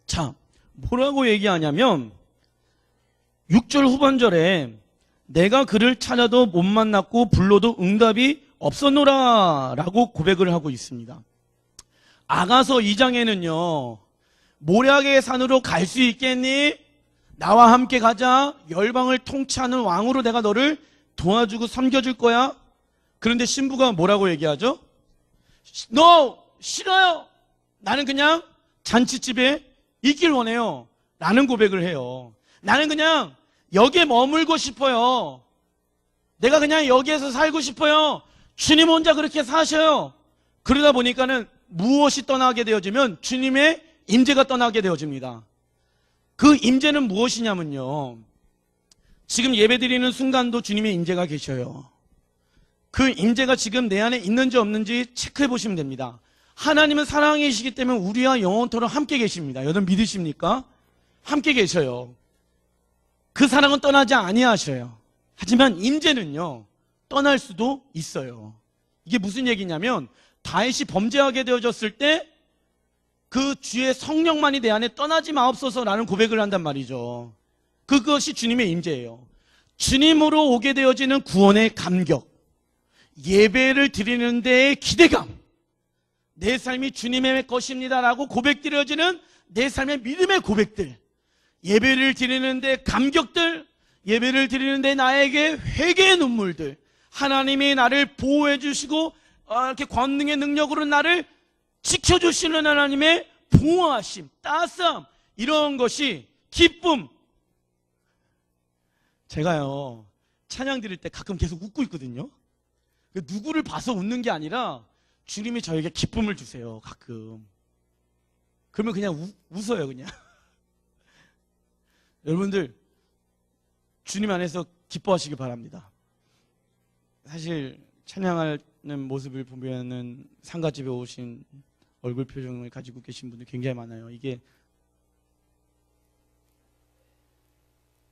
자, 뭐라고 얘기하냐면 6절 후반절에 내가 그를 찾아도 못 만났고 불러도 응답이 없었노라 라고 고백을 하고 있습니다. 아가서 2장에는요 모략의 산으로 갈 수 있겠니? 나와 함께 가자. 열방을 통치하는 왕으로 내가 너를 도와주고 섬겨줄 거야. 그런데 신부가 뭐라고 얘기하죠? 너 싫어요. 나는 그냥 잔치집에 있길 원해요. 라는 고백을 해요. 나는 그냥 여기에 머물고 싶어요. 내가 그냥 여기에서 살고 싶어요. 주님 혼자 그렇게 사셔요. 그러다 보니까는 무엇이 떠나게 되어지면 주님의 임재가 떠나게 되어집니다. 그 임재는 무엇이냐면요, 지금 예배드리는 순간도 주님의 임재가 계셔요. 그 임재가 지금 내 안에 있는지 없는지 체크해 보시면 됩니다. 하나님은 사랑이시기 때문에 우리와 영원토록 함께 계십니다. 여러분 믿으십니까? 함께 계셔요. 그 사랑은 떠나지 아니하셔요. 하지만 임재는요, 떠날 수도 있어요. 이게 무슨 얘기냐면, 다윗이 범죄하게 되어졌을 때 그 주의 성령만이 내 안에 떠나지 마옵소서라는 고백을 한단 말이죠. 그것이 주님의 임재예요. 주님으로 오게 되어지는 구원의 감격, 예배를 드리는 데의 기대감, 내 삶이 주님의 것입니다라고 고백드려지는 내 삶의 믿음의 고백들, 예배를 드리는 데 감격들, 예배를 드리는 데 나에게 회개의 눈물들, 하나님이 나를 보호해 주시고 이렇게 권능의 능력으로 나를 지켜주시는 하나님의 보호하심, 따스함, 이런 것이 기쁨. 제가요, 찬양 드릴 때 가끔 계속 웃고 있거든요. 누구를 봐서 웃는 게 아니라 주님이 저에게 기쁨을 주세요, 가끔. 그러면 그냥 웃어요, 그냥. 여러분들, 주님 안에서 기뻐하시기 바랍니다. 사실 찬양하는 모습을 보면은 상가집에 오신 얼굴 표정을 가지고 계신 분들 굉장히 많아요. 이게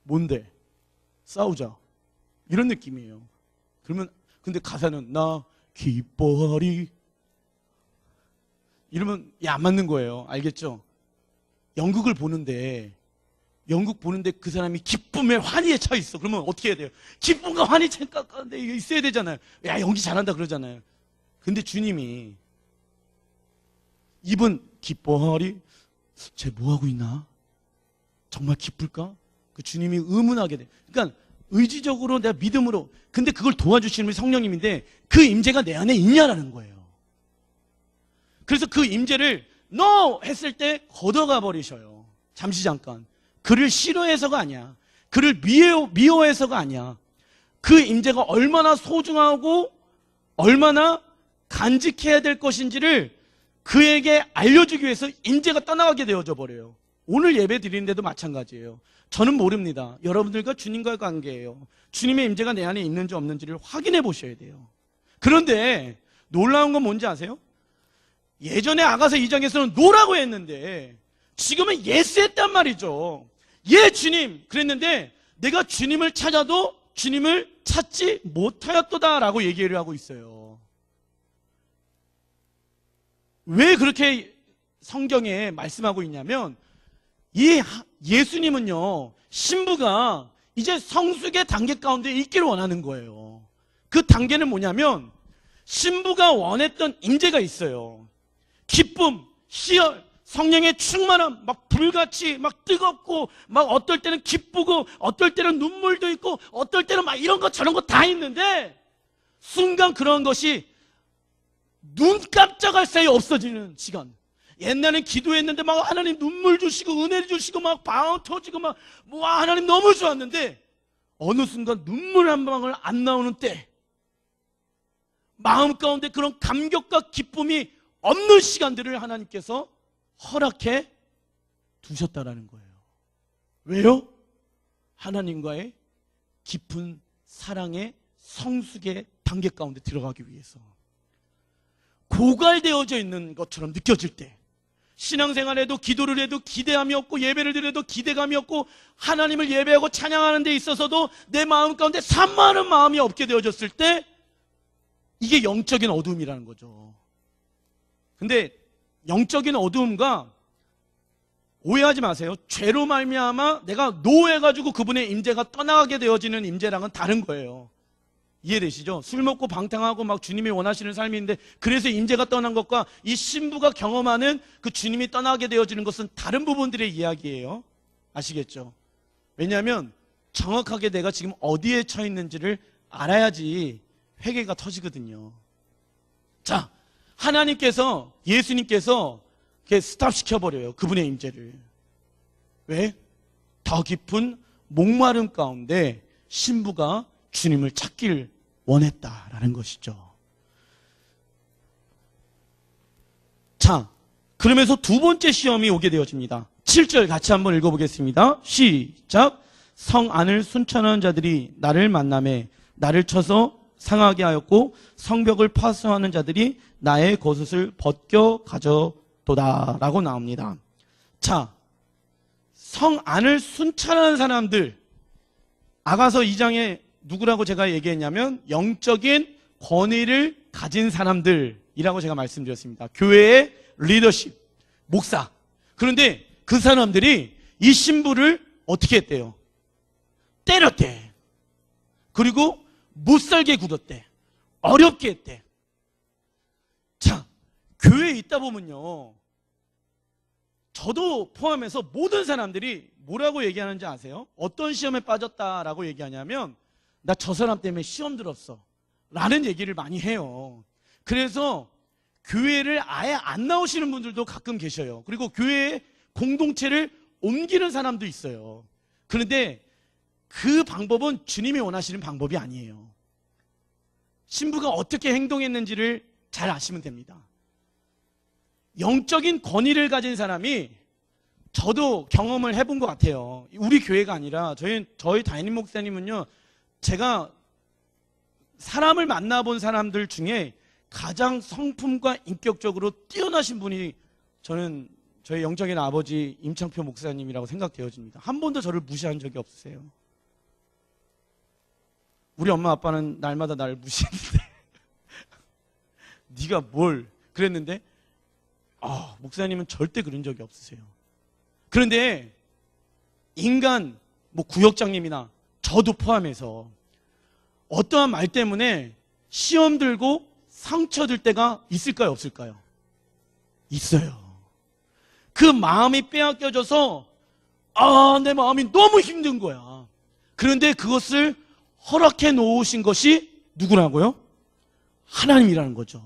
뭔데? 싸우자, 이런 느낌이에요. 그러면 근데 가사는 나 기뻐하리, 이러면 안 맞는 거예요. 알겠죠? 연극을 보는데 그 사람이 기쁨에 환희에 차 있어. 그러면 어떻게 해야 돼요? 기쁨과 환희 가운데 있어야 되잖아요. 야, 연기 잘한다 그러잖아요. 근데 주님이 이분 기뻐하리, 쟤 뭐하고 있나? 정말 기쁠까? 그 주님이 의문하게 돼. 그러니까 의지적으로 내가 믿음으로, 근데 그걸 도와주시는 분이 성령님인데 그 임재가 내 안에 있냐라는 거예요. 그래서 그 임재를 NO! 했을 때 걷어가 버리셔요. 잠시 잠깐. 그를 싫어해서가 아니야. 그를 미워해서가 아니야. 그 임재가 얼마나 소중하고 얼마나 간직해야 될 것인지를 그에게 알려주기 위해서 임재가 떠나가게 되어져 버려요. 오늘 예배 드리는데도 마찬가지예요. 저는 모릅니다. 여러분들과 주님과의 관계예요. 주님의 임재가 내 안에 있는지 없는지를 확인해 보셔야 돼요. 그런데 놀라운 건 뭔지 아세요? 예전에 아가서 2장에서는 노라고 했는데 지금은 예스 했단 말이죠. 예 주님 그랬는데 내가 주님을 찾아도 주님을 찾지 못하였도다라고 얘기를 하고 있어요. 왜 그렇게 성경에 말씀하고 있냐면, 이 예수님은요, 신부가 이제 성숙의 단계 가운데 있기를 원하는 거예요. 그 단계는 뭐냐면 신부가 원했던 임재가 있어요. 기쁨, 희열, 성령의 충만함, 막 불같이 막 뜨겁고 막 어떨 때는 기쁘고 어떨 때는 눈물도 있고 어떨 때는 막 이런 거 저런 거 다 있는데 순간 그런 것이 눈 깜짝할 사이 없어지는 시간. 옛날엔 기도했는데 막 하나님 눈물 주시고 은혜를 주시고 막 방 터지고 막 와 하나님 너무 좋았는데 어느 순간 눈물 한 방울 안 나오는 때, 마음 가운데 그런 감격과 기쁨이 없는 시간들을 하나님께서 허락해 두셨다라는 거예요. 왜요? 하나님과의 깊은 사랑의 성숙의 단계 가운데 들어가기 위해서. 고갈되어져 있는 것처럼 느껴질 때, 신앙생활에도 기도를 해도 기대함이 없고 예배를 드려도 기대감이 없고 하나님을 예배하고 찬양하는 데 있어서도 내 마음 가운데 산만한 마음이 없게 되어졌을 때 이게 영적인 어두움이라는 거죠. 근데 영적인 어두움과 오해하지 마세요. 죄로 말미암아 내가 노해가지고 그분의 임재가 떠나가게 되어지는 임재랑은 다른 거예요. 이해되시죠? 술 먹고 방탕하고 막 주님이 원하시는 삶인데 그래서 임재가 떠난 것과 이 신부가 경험하는 그 주님이 떠나게 되어지는 것은 다른 부분들의 이야기예요. 아시겠죠? 왜냐하면 정확하게 내가 지금 어디에 처해 있는지를 알아야지 회개가 터지거든요. 자, 하나님께서 예수님께서 스탑시켜버려요. 그분의 임재를. 왜? 더 깊은 목마름 가운데 신부가 주님을 찾길 원했다라는 것이죠. 자, 그러면서 두 번째 시험이 오게 되어집니다. 7절 같이 한번 읽어보겠습니다. 시작. 성 안을 순찰하는 자들이 나를 만나매 나를 쳐서 상하게 하였고 성벽을 파수하는 자들이 나의 겉옷을 벗겨 가져도다 라고 나옵니다. 자, 성 안을 순찰하는 사람들, 아가서 2장에 누구라고 제가 얘기했냐면 영적인 권위를 가진 사람들이라고 제가 말씀드렸습니다. 교회의 리더십, 목사. 그런데 그 사람들이 이 신부를 어떻게 했대요? 때렸대. 그리고 못 살게 굴었대. 어렵게 했대. 자, 교회에 있다 보면요, 저도 포함해서 모든 사람들이 뭐라고 얘기하는지 아세요? 어떤 시험에 빠졌다라고 얘기하냐면 나 저 사람 때문에 시험 들었어 라는 얘기를 많이 해요. 그래서 교회를 아예 안 나오시는 분들도 가끔 계셔요. 그리고 교회의 공동체를 옮기는 사람도 있어요. 그런데 그 방법은 주님이 원하시는 방법이 아니에요. 신부가 어떻게 행동했는지를 잘 아시면 됩니다. 영적인 권위를 가진 사람이, 저도 경험을 해본 것 같아요. 우리 교회가 아니라 저희 담임 목사님은요, 제가 사람을 만나본 사람들 중에 가장 성품과 인격적으로 뛰어나신 분이 저는 저희 영적인 아버지 임창표 목사님이라고 생각되어집니다. 한 번도 저를 무시한 적이 없으세요. 우리 엄마 아빠는 날마다 나를 무시했는데 네가 뭘 그랬는데 목사님은 절대 그런 적이 없으세요. 그런데 인간 구역장님이나 저도 포함해서 어떠한 말 때문에 시험 들고 상처 들 때가 있을까요, 없을까요? 있어요. 그 마음이 빼앗겨져서 내 마음이 너무 힘든 거야. 그런데 그것을 허락해 놓으신 것이 누구라고요? 하나님이라는 거죠.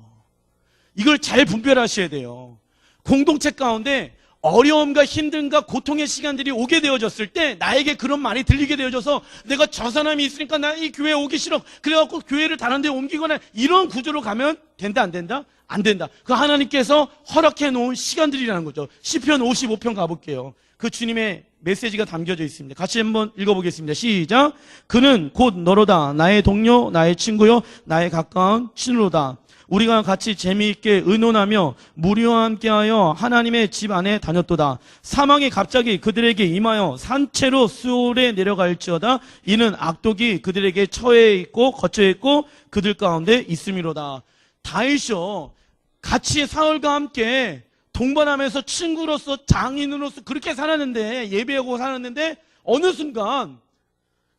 이걸 잘 분별하셔야 돼요. 공동체 가운데 어려움과 힘듦과 고통의 시간들이 오게 되어졌을 때 나에게 그런 말이 들리게 되어져서 내가 저 사람이 있으니까 나 이 교회에 오기 싫어. 그래갖고 교회를 다른 데 옮기거나 이런 구조로 가면 된다, 안 된다? 안 된다. 그 하나님께서 허락해 놓은 시간들이라는 거죠. 시편 55편 가볼게요. 그 주님의 메시지가 담겨져 있습니다. 같이 한번 읽어보겠습니다. 시작. 그는 곧 너로다. 나의 동료, 나의 친구요, 나의 가까운 친구로다. 우리가 같이 재미있게 의논하며 무리와 함께하여 하나님의 집 안에 다녔도다. 사망이 갑자기 그들에게 임하여 산채로 수올에 내려갈지어다. 이는 악독이 그들에게 처해 있고 거처해 있고 그들 가운데 있음이로다. 다윗이요, 같이 사울과 함께 동반하면서 친구로서 장인으로서 그렇게 살았는데, 예배하고 살았는데 어느 순간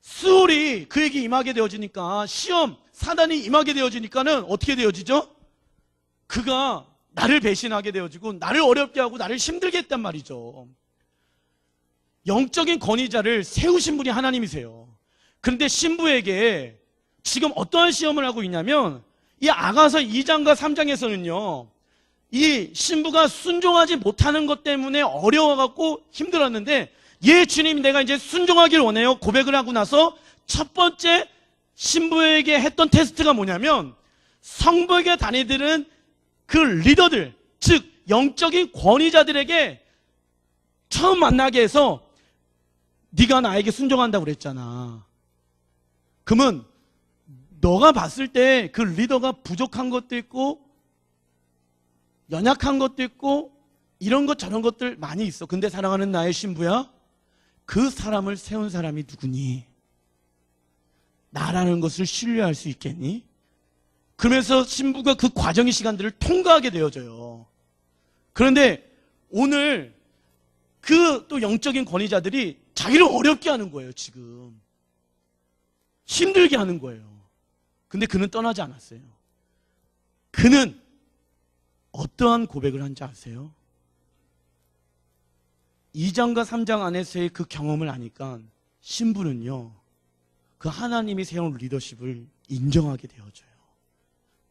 수올이 그에게 임하게 되어지니까, 시험, 사단이 임하게 되어지니까는 어떻게 되어지죠? 그가 나를 배신하게 되어지고 나를 어렵게 하고 나를 힘들게 했단 말이죠. 영적인 권위자를 세우신 분이 하나님이세요. 그런데 신부에게 지금 어떠한 시험을 하고 있냐면, 이 아가서 2장과 3장에서는요 이 신부가 순종하지 못하는 것 때문에 어려워갖고 힘들었는데, 예 주님 내가 이제 순종하길 원해요 고백을 하고 나서 첫 번째 신부에게 했던 테스트가 뭐냐면, 성벽에 다니들은 그 리더들, 즉 영적인 권위자들에게 처음 만나게 해서 네가 나에게 순종한다고 그랬잖아. 그러면 너가 봤을 때 그 리더가 부족한 것도 있고 연약한 것도 있고 이런 것 저런 것들 많이 있어. 근데 사랑하는 나의 신부야, 그 사람을 세운 사람이 누구니? 나라는 것을 신뢰할 수 있겠니? 그러면서 신부가 그 과정의 시간들을 통과하게 되어져요. 그런데 오늘 그 또 영적인 권위자들이 자기를 어렵게 하는 거예요. 지금 힘들게 하는 거예요. 근데 그는 떠나지 않았어요. 그는 어떠한 고백을 한지 아세요? 2장과 3장 안에서의 그 경험을 하니까 신부는요 그 하나님이 세운 리더십을 인정하게 되어져요.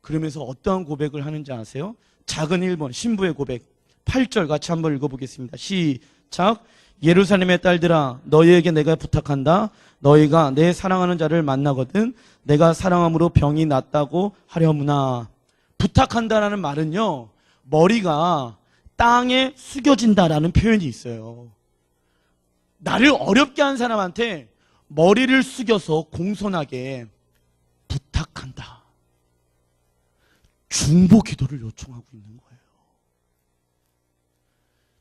그러면서 어떠한 고백을 하는지 아세요? 작은 1번 신부의 고백 8절 같이 한번 읽어보겠습니다. 시작. 예루살렘의 딸들아 너희에게 내가 부탁한다. 너희가 내 사랑하는 자를 만나거든 내가 사랑함으로 병이 낫다고 하려무나. 부탁한다라는 말은요, 머리가 땅에 숙여진다라는 표현이 있어요. 나를 어렵게 한 사람한테 머리를 숙여서 공손하게 부탁한다. 중보 기도를 요청하고 있는 거예요.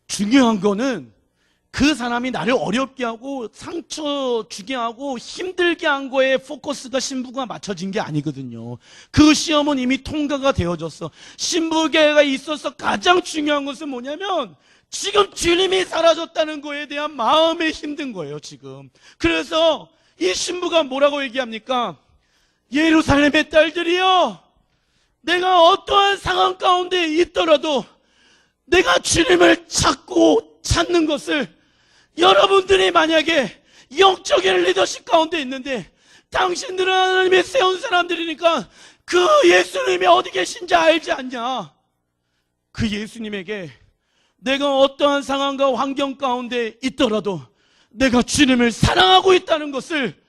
중요한 거는 그 사람이 나를 어렵게 하고 상처 주게 하고 힘들게 한 거에 포커스가 신부가 맞춰진 게 아니거든요. 그 시험은 이미 통과가 되어졌어. 신부계가 있어서 가장 중요한 것은 뭐냐면 지금 주님이 사라졌다는 거에 대한 마음에 힘든 거예요, 지금. 그래서 이 신부가 뭐라고 얘기합니까? 예루살렘의 딸들이여, 내가 어떠한 상황 가운데 있더라도 내가 주님을 찾는 것을, 여러분들이 만약에 영적인 리더십 가운데 있는데 당신들은 하나님이 세운 사람들이니까 그 예수님이 어디 계신지 알지 않냐? 그 예수님에게 내가 어떠한 상황과 환경 가운데 있더라도 내가 주님을 사랑하고 있다는 것을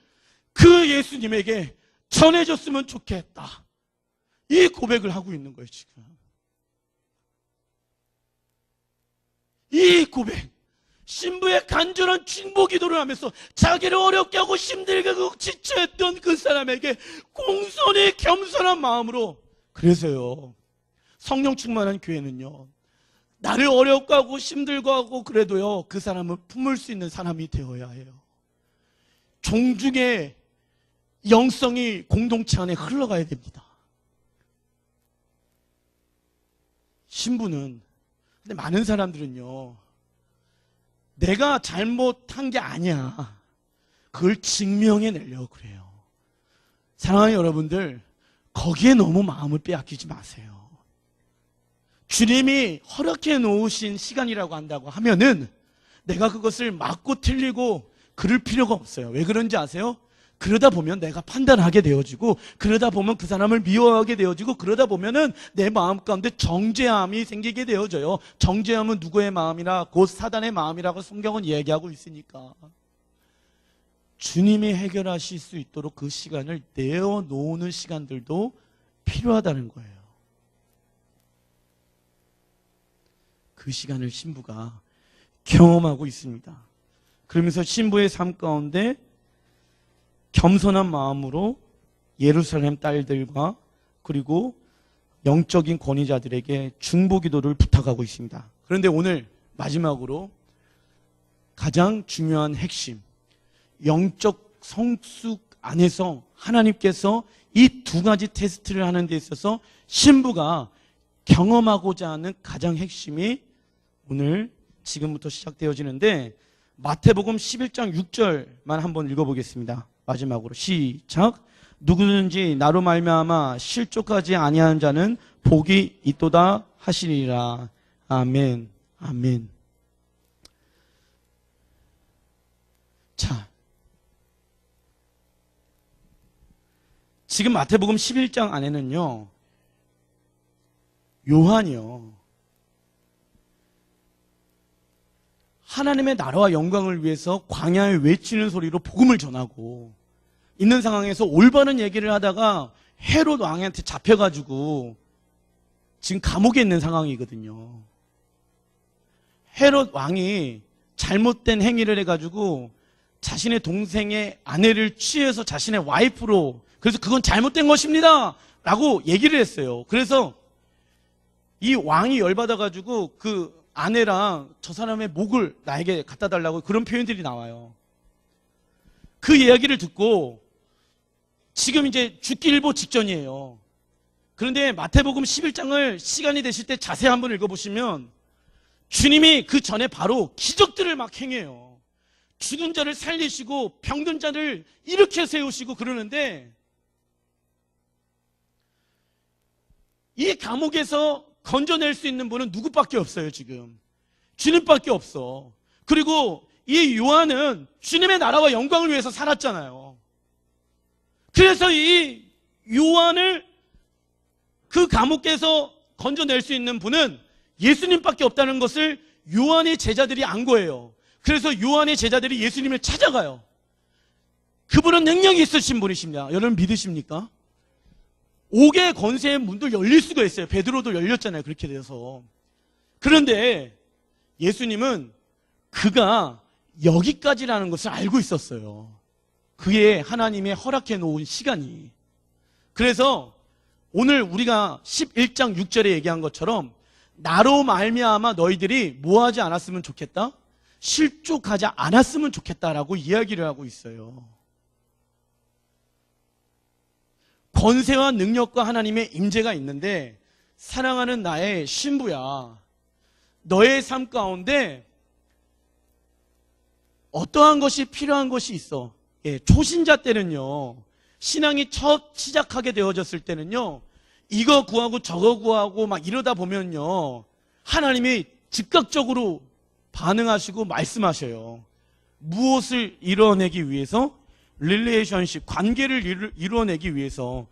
그 예수님에게 전해줬으면 좋겠다. 이 고백을 하고 있는 거예요, 지금. 이 고백, 신부의 간절한 중보 기도를 하면서 자기를 어렵게 하고 힘들게 하고 지쳐했던 그 사람에게 공손히 겸손한 마음으로. 그래서요, 성령 충만한 교회는요, 나를 어렵게 하고 힘들고 하고 그래도요, 그 사람을 품을 수 있는 사람이 되어야 해요. 종중의 영성이 공동체 안에 흘러가야 됩니다. 신부는, 근데 많은 사람들은요, 내가 잘못한 게 아니야, 그걸 증명해내려고 그래요. 사랑하는 여러분들, 거기에 너무 마음을 빼앗기지 마세요. 주님이 허락해 놓으신 시간이라고 한다고 하면은 내가 그것을 맞고 틀리고 그럴 필요가 없어요. 왜 그런지 아세요? 그러다 보면 내가 판단하게 되어지고, 그러다 보면 그 사람을 미워하게 되어지고, 그러다 보면은 내 마음 가운데 정죄함이 생기게 되어져요. 정죄함은 누구의 마음이라? 곧 사단의 마음이라고 성경은 얘기하고 있으니까. 주님이 해결하실 수 있도록 그 시간을 내어놓는 시간들도 필요하다는 거예요. 그 시간을 신부가 경험하고 있습니다. 그러면서 신부의 삶 가운데 겸손한 마음으로 예루살렘 딸들과 그리고 영적인 권위자들에게 중보 기도를 부탁하고 있습니다. 그런데 오늘 마지막으로 가장 중요한 핵심, 영적 성숙 안에서 하나님께서 이 두 가지 테스트를 하는 데 있어서 신부가 경험하고자 하는 가장 핵심이 오늘 지금부터 시작되어지는데, 마태복음 11장 6절만 한번 읽어보겠습니다. 마지막으로 시작. 누구든지 나로 말미암아 실족하지 아니하는 자는 복이 있도다 하시리라. 아멘. 아멘. 자, 지금 마태복음 11장 안에는요, 요한이요, 하나님의 나라와 영광을 위해서 광야에 외치는 소리로 복음을 전하고 있는 상황에서 올바른 얘기를 하다가 헤롯 왕한테 잡혀가지고 지금 감옥에 있는 상황이거든요. 헤롯 왕이 잘못된 행위를 해가지고 자신의 동생의 아내를 취해서 자신의 와이프로, 그래서 그건 잘못된 것입니다 라고 얘기를 했어요. 그래서 이 왕이 열받아가지고 그 아내랑 저 사람의 목을 나에게 갖다 달라고, 그런 표현들이 나와요. 그 이야기를 듣고 지금 이제 죽기 일보 직전이에요. 그런데 마태복음 11장을 시간이 되실 때 자세히 한번 읽어보시면 주님이 그 전에 바로 기적들을 막 행해요. 죽은 자를 살리시고 병든 자를 일으켜 세우시고 그러는데, 이 감옥에서 건져낼 수 있는 분은 누구밖에 없어요. 지금 주님밖에 없어. 그리고 이 요한은 주님의 나라와 영광을 위해서 살았잖아요. 그래서 이 요한을 그 감옥에서 건져낼 수 있는 분은 예수님밖에 없다는 것을 요한의 제자들이 안 거예요. 그래서 요한의 제자들이 예수님을 찾아가요. 그분은 능력이 있으신 분이십니다. 여러분 믿으십니까? 옥의 권세의 문도 열릴 수가 있어요. 베드로도 열렸잖아요. 그렇게 돼서. 그런데 예수님은 그가 여기까지라는 것을 알고 있었어요. 그의 하나님의 허락해 놓은 시간이. 그래서 오늘 우리가 11장 6절에 얘기한 것처럼 나로 말미암아 너희들이 뭐하지 않았으면 좋겠다? 실족하지 않았으면 좋겠다라고 이야기를 하고 있어요. 권세와 능력과 하나님의 임재가 있는데 사랑하는 나의 신부야, 너의 삶 가운데 어떠한 것이 필요한 것이 있어. 초신자 때는요, 신앙이 첫 시작하게 되어졌을 때는요, 이거 구하고 저거 구하고 막 이러다 보면요, 하나님이 즉각적으로 반응하시고 말씀하셔요. 무엇을 이뤄내기 위해서? 릴레이션십, 관계를 이루어내기 위해서.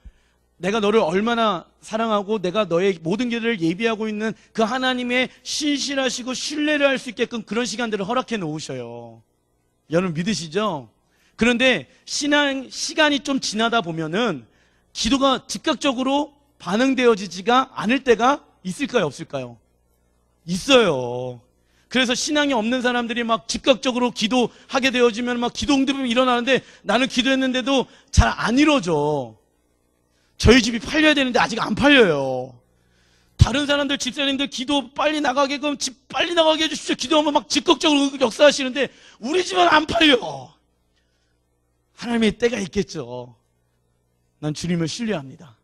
내가 너를 얼마나 사랑하고 내가 너의 모든 길을 예비하고 있는 그 하나님의 신실하시고 신뢰를 할 수 있게끔 그런 시간들을 허락해 놓으셔요. 여러분 믿으시죠? 그런데 신앙 시간이 좀 지나다 보면은 기도가 즉각적으로 반응되어지지가 않을 때가 있을까요? 없을까요? 있어요. 그래서 신앙이 없는 사람들이 막 즉각적으로 기도하게 되어지면 막 기도 응답이 일어나는데 나는 기도했는데도 잘 안 이루어져. 저희 집이 팔려야 되는데 아직 안 팔려요. 다른 사람들 집사님들 기도 빨리 나가게, 그럼 집 빨리 나가게 해주십시오. 기도하면 막 즉각적으로 역사하시는데 우리 집은 안 팔려. 하나님의 때가 있겠죠. 난 주님을 신뢰합니다.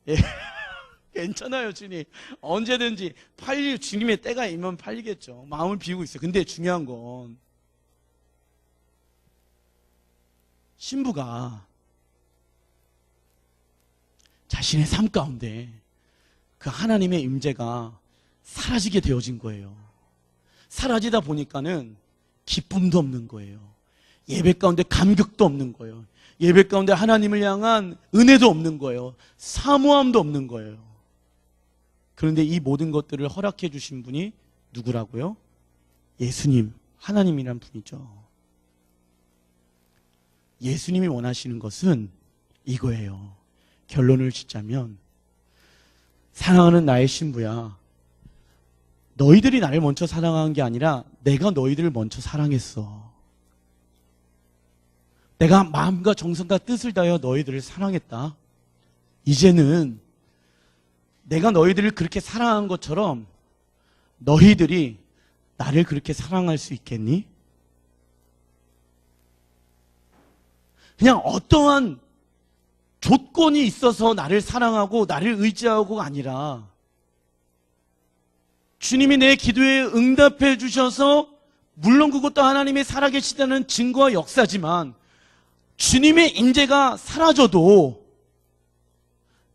예. 괜찮아요, 주님. 언제든지 주님의 때가 있으면 팔리겠죠. 마음을 비우고 있어요. 근데 중요한 건 신부가 자신의 삶 가운데 그 하나님의 임재가 사라지게 되어진 거예요. 사라지다 보니까는 기쁨도 없는 거예요. 예배 가운데 감격도 없는 거예요. 예배 가운데 하나님을 향한 은혜도 없는 거예요. 사모함도 없는 거예요. 그런데 이 모든 것들을 허락해 주신 분이 누구라고요? 예수님, 하나님이란 분이죠. 예수님이 원하시는 것은 이거예요. 결론을 짓자면, 사랑하는 나의 신부야, 너희들이 나를 먼저 사랑한 게 아니라 내가 너희들을 먼저 사랑했어. 내가 마음과 정성과 뜻을 다하여 너희들을 사랑했다. 이제는 내가 너희들을 그렇게 사랑한 것처럼 너희들이 나를 그렇게 사랑할 수 있겠니? 그냥 어떠한 조건이 있어서 나를 사랑하고 나를 의지하고가 아니라 주님이 내 기도에 응답해 주셔서, 물론 그것도 하나님이 살아계시다는 증거와 역사지만, 주님의 임재가 사라져도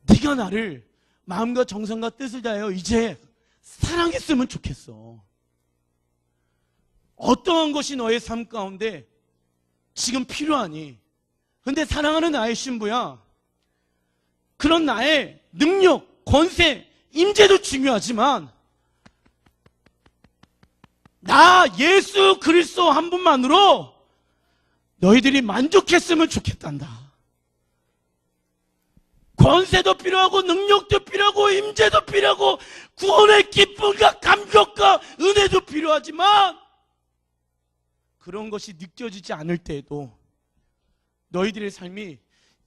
네가 나를 마음과 정성과 뜻을 다하여 이제 사랑했으면 좋겠어. 어떠한 것이 너의 삶 가운데 지금 필요하니? 근데 사랑하는 나의 신부야, 그런 나의 능력, 권세, 임재도 중요하지만 나 예수 그리스도 한 분만으로 너희들이 만족했으면 좋겠단다. 권세도 필요하고 능력도 필요하고 임재도 필요하고 구원의 기쁨과 감격과 은혜도 필요하지만 그런 것이 느껴지지 않을 때에도 너희들의 삶이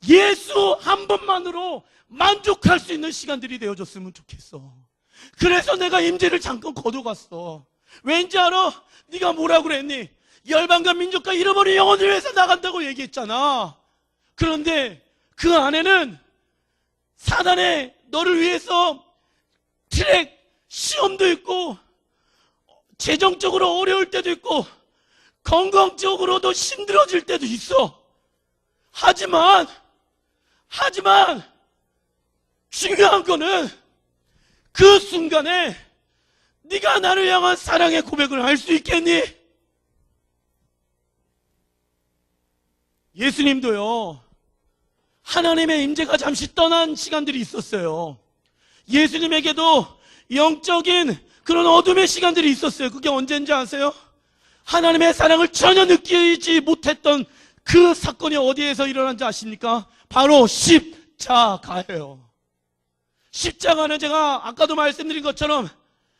예수 한 분만으로 만족할 수 있는 시간들이 되어줬으면 좋겠어. 그래서 내가 임재를 잠깐 거둬갔어. 왠지 알아? 네가 뭐라고 그랬니? 열방과 민족과 잃어버린 영혼을 위해서 나간다고 얘기했잖아. 그런데 그 안에는 사단의 너를 위해서 트랙 시험도 있고, 재정적으로 어려울 때도 있고, 건강적으로도 힘들어질 때도 있어. 하지만 중요한 거는 그 순간에 네가 나를 향한 사랑의 고백을 할 수 있겠니? 예수님도요, 하나님의 임재가 잠시 떠난 시간들이 있었어요. 예수님에게도 영적인 그런 어둠의 시간들이 있었어요. 그게 언제인지 아세요? 하나님의 사랑을 전혀 느끼지 못했던 그 사건이 어디에서 일어난지 아십니까? 바로 십자가예요. 십자가는 제가 아까도 말씀드린 것처럼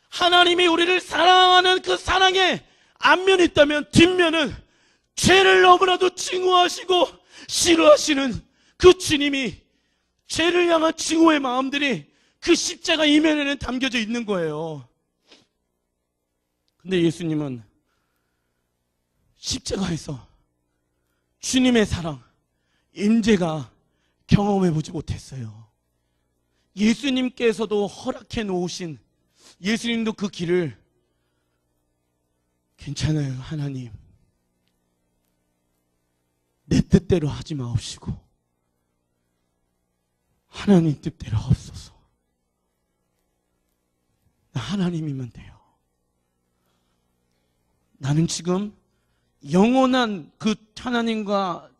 하나님이 우리를 사랑하는 그 사랑의 앞면이 있다면 뒷면은 죄를 너무나도 증오하시고 싫어하시는 그 주님이 죄를 향한 증오의 마음들이 그 십자가 이면에는 담겨져 있는 거예요. 근데 예수님은 십자가에서 주님의 사랑, 임재가 경험해보지 못했어요. 예수님께서도 허락해 놓으신, 예수님도 그 길을 괜찮아요 하나님, 내 뜻대로 하지 마옵시고 하나님 뜻대로 하옵소서. 나 하나님이면 돼요. 나는 지금 영원한 그 하나님과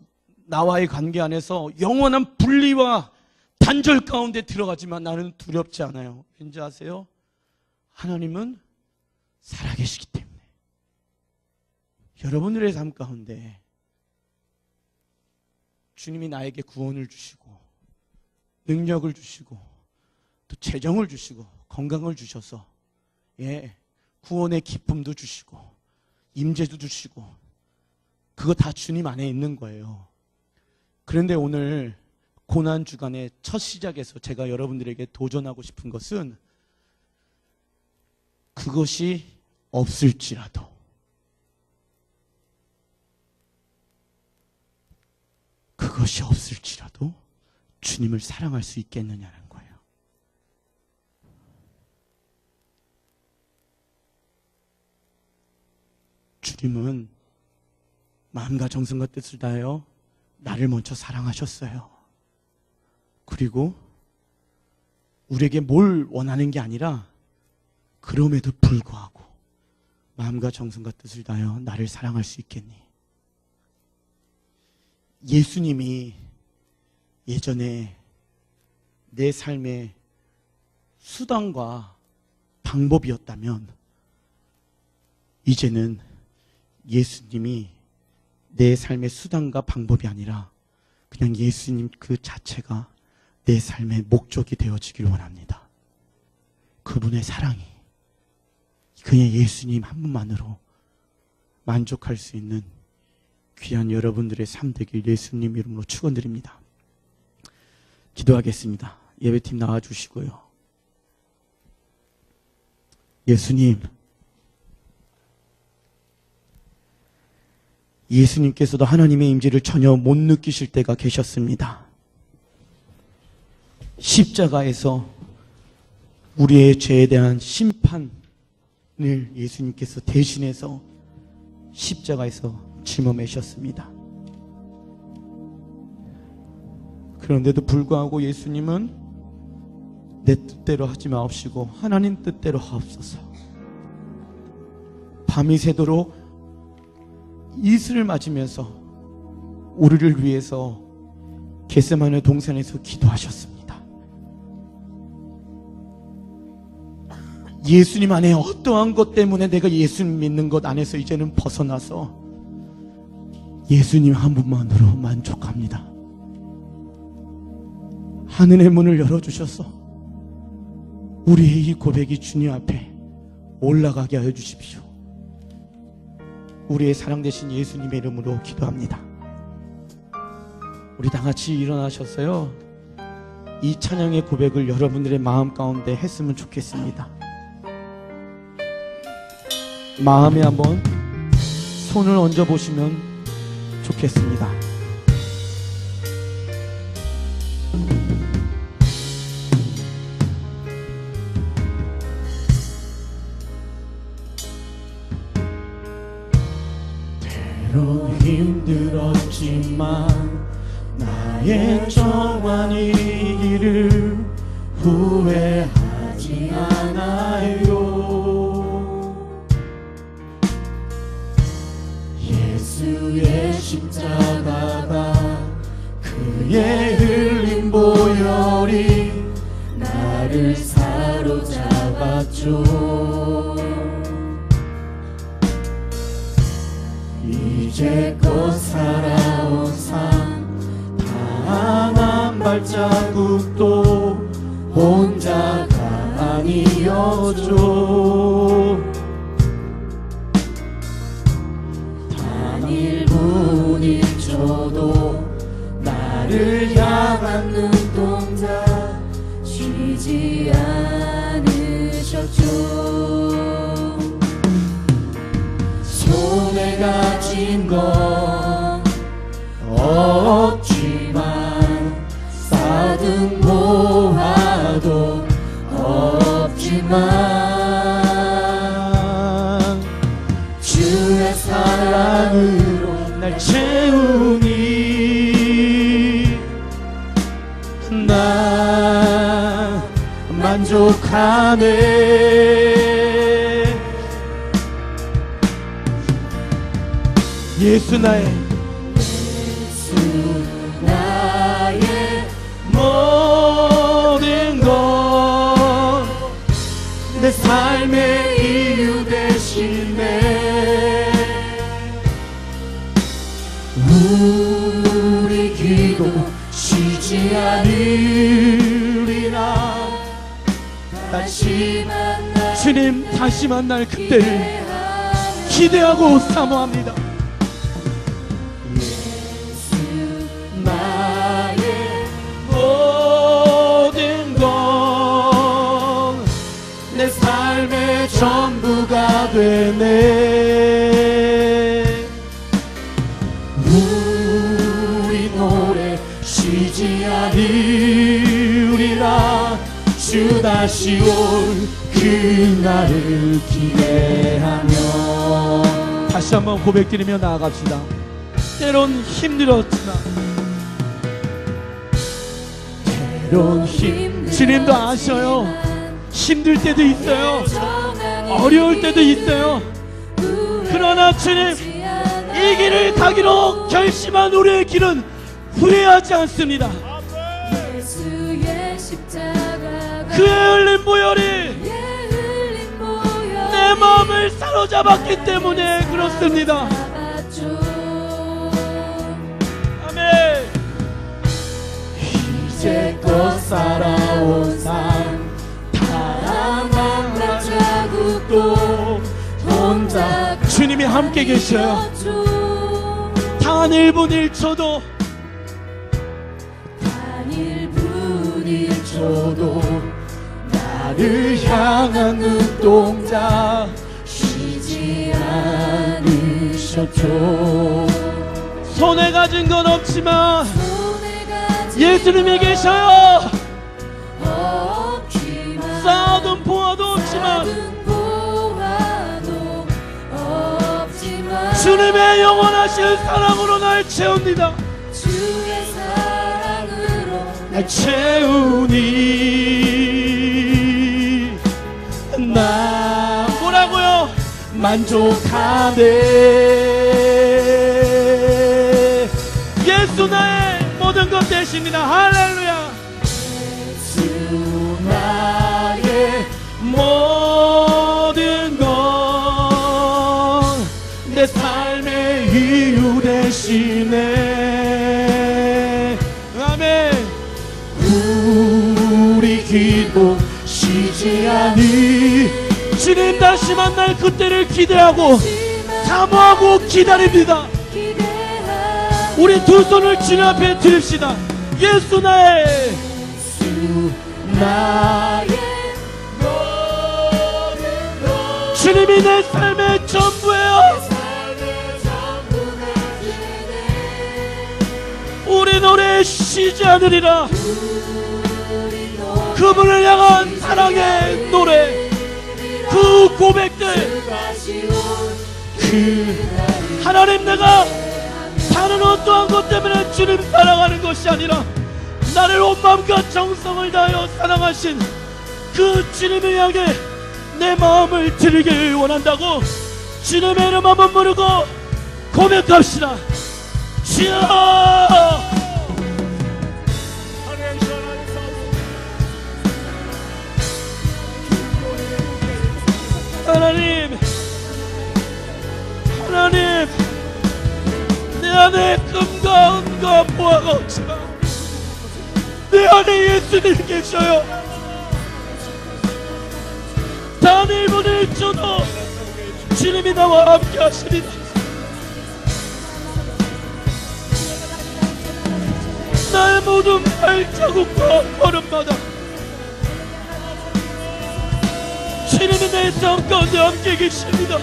나와의 관계 안에서 영원한 분리와 단절 가운데 들어가지만 나는 두렵지 않아요. 왠지 아세요? 하나님은 살아계시기 때문에. 여러분들의 삶 가운데 주님이 나에게 구원을 주시고 능력을 주시고 또 재정을 주시고 건강을 주셔서 구원의 기쁨도 주시고 임재도 주시고 그거 다 주님 안에 있는 거예요. 그런데 오늘 고난주간의 첫 시작에서 제가 여러분들에게 도전하고 싶은 것은 그것이 없을지라도 주님을 사랑할 수 있겠느냐는 거예요. 주님은 마음과 정성과 뜻을 다하여 나를 먼저 사랑하셨어요. 그리고 우리에게 뭘 원하는 게 아니라 그럼에도 불구하고 마음과 정성과 뜻을 다하여 나를 사랑할 수 있겠니? 예수님이 예전에 내 삶의 수단과 방법이었다면 이제는 예수님이 내 삶의 수단과 방법이 아니라 그냥 예수님 그 자체가 내 삶의 목적이 되어지길 원합니다. 그분의 사랑이 그냥 예수님 한 분만으로 만족할 수 있는 귀한 여러분들의 삶 되길 예수님 이름으로 축원드립니다. 기도하겠습니다. 예배팀 나와주시고요. 예수님께서도 하나님의 임재를 전혀 못 느끼실 때가 계셨습니다. 십자가에서 우리의 죄에 대한 심판을 예수님께서 대신해서 십자가에서 짊어매셨습니다. 그런데도 불구하고 예수님은 내 뜻대로 하지 마옵시고 하나님 뜻대로 하옵소서. 밤이 새도록 이슬을 맞으면서 우리를 위해서 겟세마네 동산에서 기도하셨습니다. 예수님 안에 어떠한 것 때문에 내가 예수님 믿는 것 안에서 이제는 벗어나서 예수님 한 분만으로 만족합니다. 하늘의 문을 열어주셔서 우리의 이 고백이 주님 앞에 올라가게 하여 주십시오. 우리의 사랑 되신 예수님의 이름으로 기도합니다. 우리 다 같이 일어나셔서요, 이 찬양의 고백을 여러분들의 마음 가운데 했으면 좋겠습니다. 마음에 한번 손을 얹어 보시면 좋겠습니다. 때론 힘들었지만 나의 정한 이 길을 후회하지 않아요. 예수의 십자가가 그의 흘린 보혈이 나를 사로잡았죠. 이제껏 살아온 삶 단 한 발자국도 혼자가 아니었죠. 단 1분일쳐도 나를 향한 눈동자 쉬지 않으셨죠. 손에 가진 건 없지만 쌓아둔 모아도 없지만 주의 사랑으로 날 채우니 난 만족하네. 예수 나의 모든 것 내 삶의 이유 되시네. 우리 기도 쉬지 않으리라. 다시 만날 주님 다시 만날 그때를 기대하고 사모합니다. 내 삶의 전부가 되네. 우리 노래 쉬지 않으리라. 주 다시 올 그날을 기대하며. 다시 한번 고백드리며 나아갑시다. 때론 힘들었지만 때론 주님도 아셔요. 힘들 때도 있어요. 어려울 때도 있어요. 그러나 주님 이 길을 가기로 결심한 우리의 길은 후회하지 않습니다. 그의 흘린 보혈이 내 마음을 사로잡았기 때문에 그렇습니다. 아멘. 이제껏 살아온 삶 자국도 혼자 주님이 함께 계셔요. 단 1분 1초도 단 1분 1초도 나를 향한 눈동자 쉬지 않으셨죠. 손에 가진 건 없지만 예수님이 계셔요. 쌓아둔 보아도 없지만 주님의 영원하신 사랑으로 날 채웁니다. 주의 사랑으로 날 채우니 나 뭐라고요? 만족하네. 예수 나의 모든 것 되십니다. 할렐루야. 예수 나의 모든 것 내 삶의 이유 되시네. 아멘. 우리 기도 쉬지 않으 주님 다시 만날 그때를 기대하고 사모하고 기다립니다. 우리 두 손을 주님 앞에 드립시다. 예수 나의 주님이 내 삶의 전부예요. 우리 노래 쉬지 않으리라. 그분을 향한 사랑의 노래, 그 고백들, 하나님 내가 다른 어떠한 것 때문에 주님 사랑하는 것이 아니라 나를 온 마음과 정성을 다하여 사랑하신 그 주님을 향해 내 마음을 드리길 원한다고 주님의 이름 한번 부르고 고백합시다. 주여! 하나님, 하나님, 내 안에 예수님 계셔요. 단일 보낼 저도 주님이 나와 함께 하시리라. 나의 모든 발자국과 걸음마다 주님이 내 삶 가운데 함께 계십니다.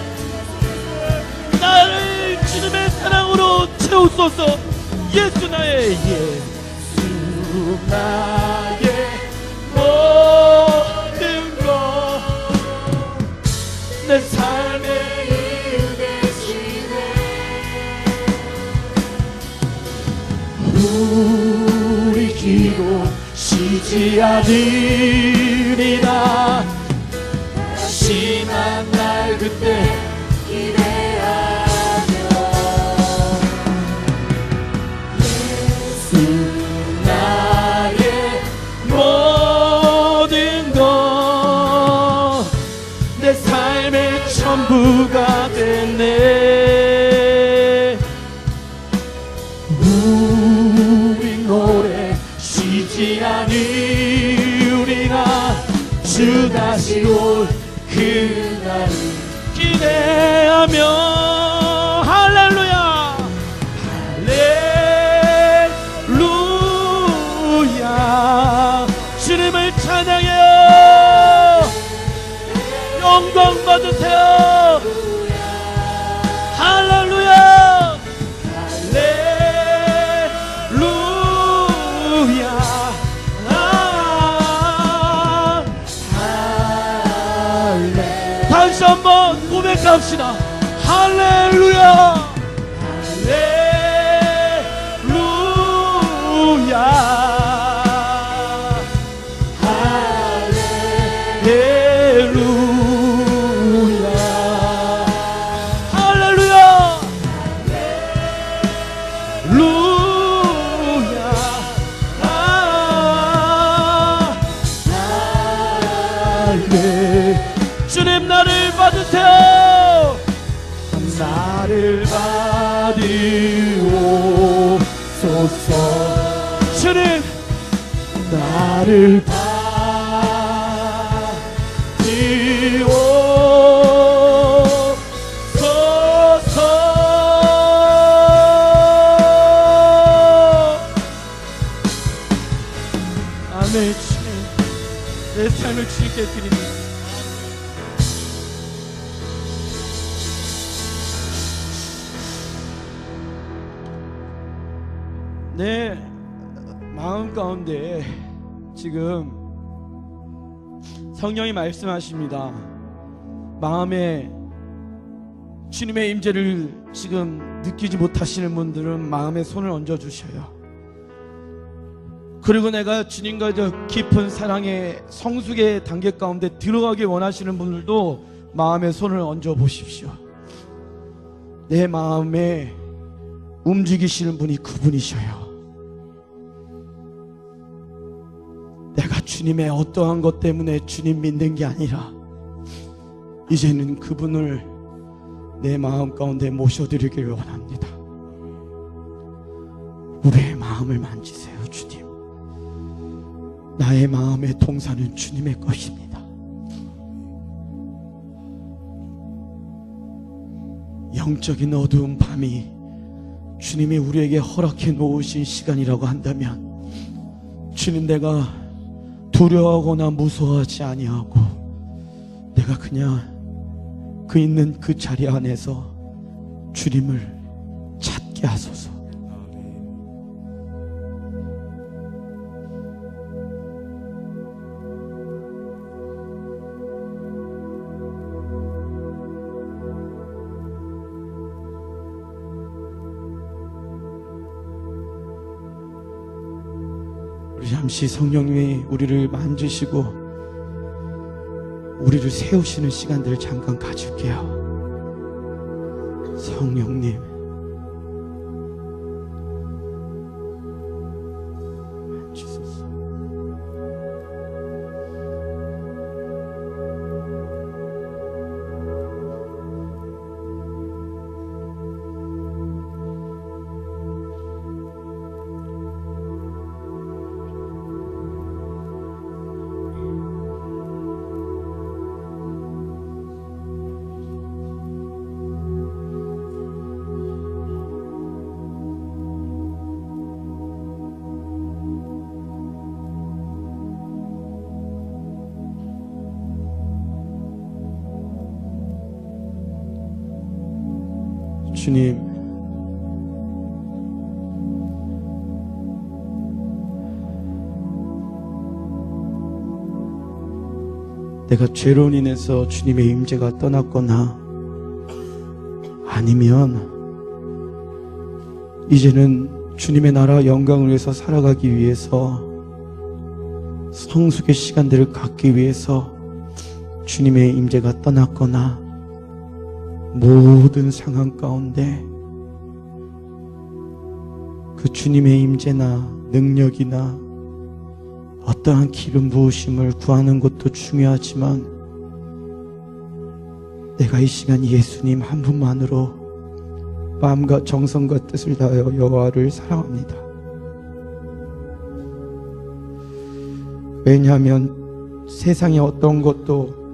나를 주님의 사랑으로 채우소서. 예수 나의 모든 것 내 삶의 이유 되시네. 우리 기도 쉬지 않으리라. 다시 만날 그때 기대하며 예수 나의 모든 것 내 삶의 전부가 됐네. 우리 노래 쉬지 않으리라. 주 다시 올 그날을 기대하며 할렐루야 할렐루야. 주님을 찬양해요. 영광 받으세요. 할렐루야 할렐루야. 다시 한번 고백합시다. 할렐루야 할렐루야 할렐루야 할렐루야 할렐루야 할렐루야. 주님 나를 받으세요. 나를 받으옵소서. 주님 나를 받으옵소서. 아멘. 주님 내 삶을 주님께 드립니다. 내 마음 가운데 지금 성령이 말씀하십니다. 마음에 주님의 임재를 지금 느끼지 못하시는 분들은 마음에 손을 얹어 주셔요. 그리고 내가 주님과 저 깊은 사랑의 성숙의 단계 가운데 들어가기 원하시는 분들도 마음에 손을 얹어 보십시오. 내 마음에 움직이시는 분이 그분이셔요. 내가 주님의 어떠한 것 때문에 주님 믿는 게 아니라 이제는 그분을 내 마음 가운데 모셔드리길 원합니다. 우리의 마음을 만지세요. 주님, 나의 마음의 동산은 주님의 것입니다. 영적인 어두운 밤이 주님이 우리에게 허락해 놓으신 시간이라고 한다면 주님, 내가 두려워하거나 무서워하지 아니하고 내가 그냥 그 있는 그 자리 안에서 주님을 찾게 하소서. 우리 잠시 성령님이 우리를 만지시고 우리를 세우시는 시간들을 잠깐 가질게요. 성령님, 만지소서. 주님, 내가 죄로 인해서 주님의 임재가 떠났거나 아니면 이제는 주님의 나라 영광을 위해서 살아가기 위해서 성숙의 시간들을 갖기 위해서 주님의 임재가 떠났거나 모든 상황 가운데 그 주님의 임재나 능력이나 어떠한 기름 부으심을 구하는 것도 중요하지만 내가 이 시간 예수님 한 분만으로 마음과 정성과 뜻을 다하여 여호와를 사랑합니다. 왜냐하면 세상에 어떤 것도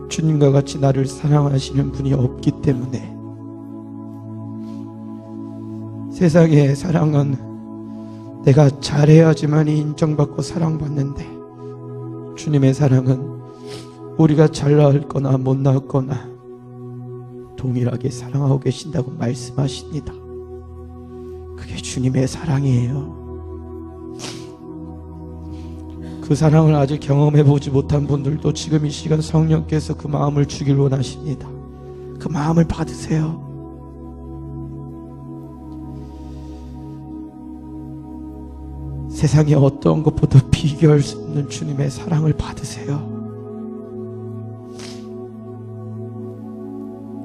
주님과 같이 나를 사랑하시는 분이 없기 때문에. 세상의 사랑은 내가 잘해야지만 인정받고 사랑받는데, 주님의 사랑은 우리가 잘 나았거나 못 나았거나 동일하게 사랑하고 계신다고 말씀하십니다. 그게 주님의 사랑이에요. 그 사랑을 아직 경험해보지 못한 분들도 지금 이 시간 성령께서 그 마음을 주길 원하십니다. 그 마음을 받으세요. 세상에 어떤 것보다 비교할 수 없는 주님의 사랑을 받으세요.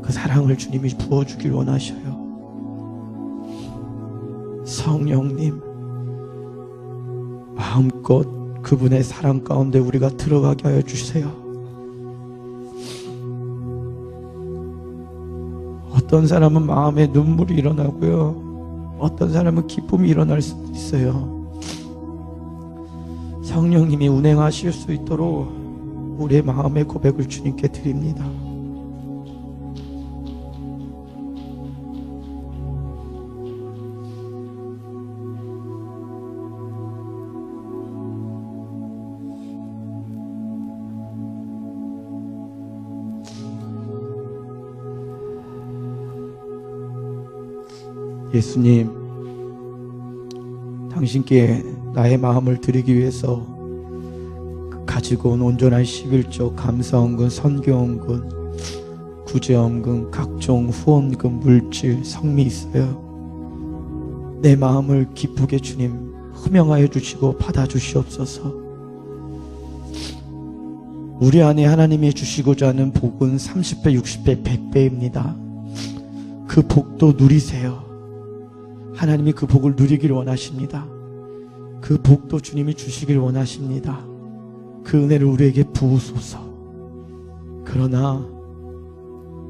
그 사랑을 주님이 부어주길 원하셔요. 성령님, 마음껏 그분의 사랑 가운데 우리가 들어가게 하여 주세요. 어떤 사람은 마음에 눈물이 일어나고요, 어떤 사람은 기쁨이 일어날 수도 있어요. 성령님이 운행하실 수 있도록 우리의 마음의 고백을 주님께 드립니다. 예수님, 당신께 나의 마음을 드리기 위해서 가지고 온 온전한 11조, 감사원금, 선교원금, 구제원금, 각종 후원금, 물질, 성미 있어요. 내 마음을 기쁘게 주님 흠명하여 주시고 받아주시옵소서. 우리 안에 하나님이 주시고자 하는 복은 30배, 60배, 100배입니다. 그 복도 누리세요. 하나님이 그 복을 누리길 원하십니다. 그 복도 주님이 주시길 원하십니다. 그 은혜를 우리에게 부으소서. 그러나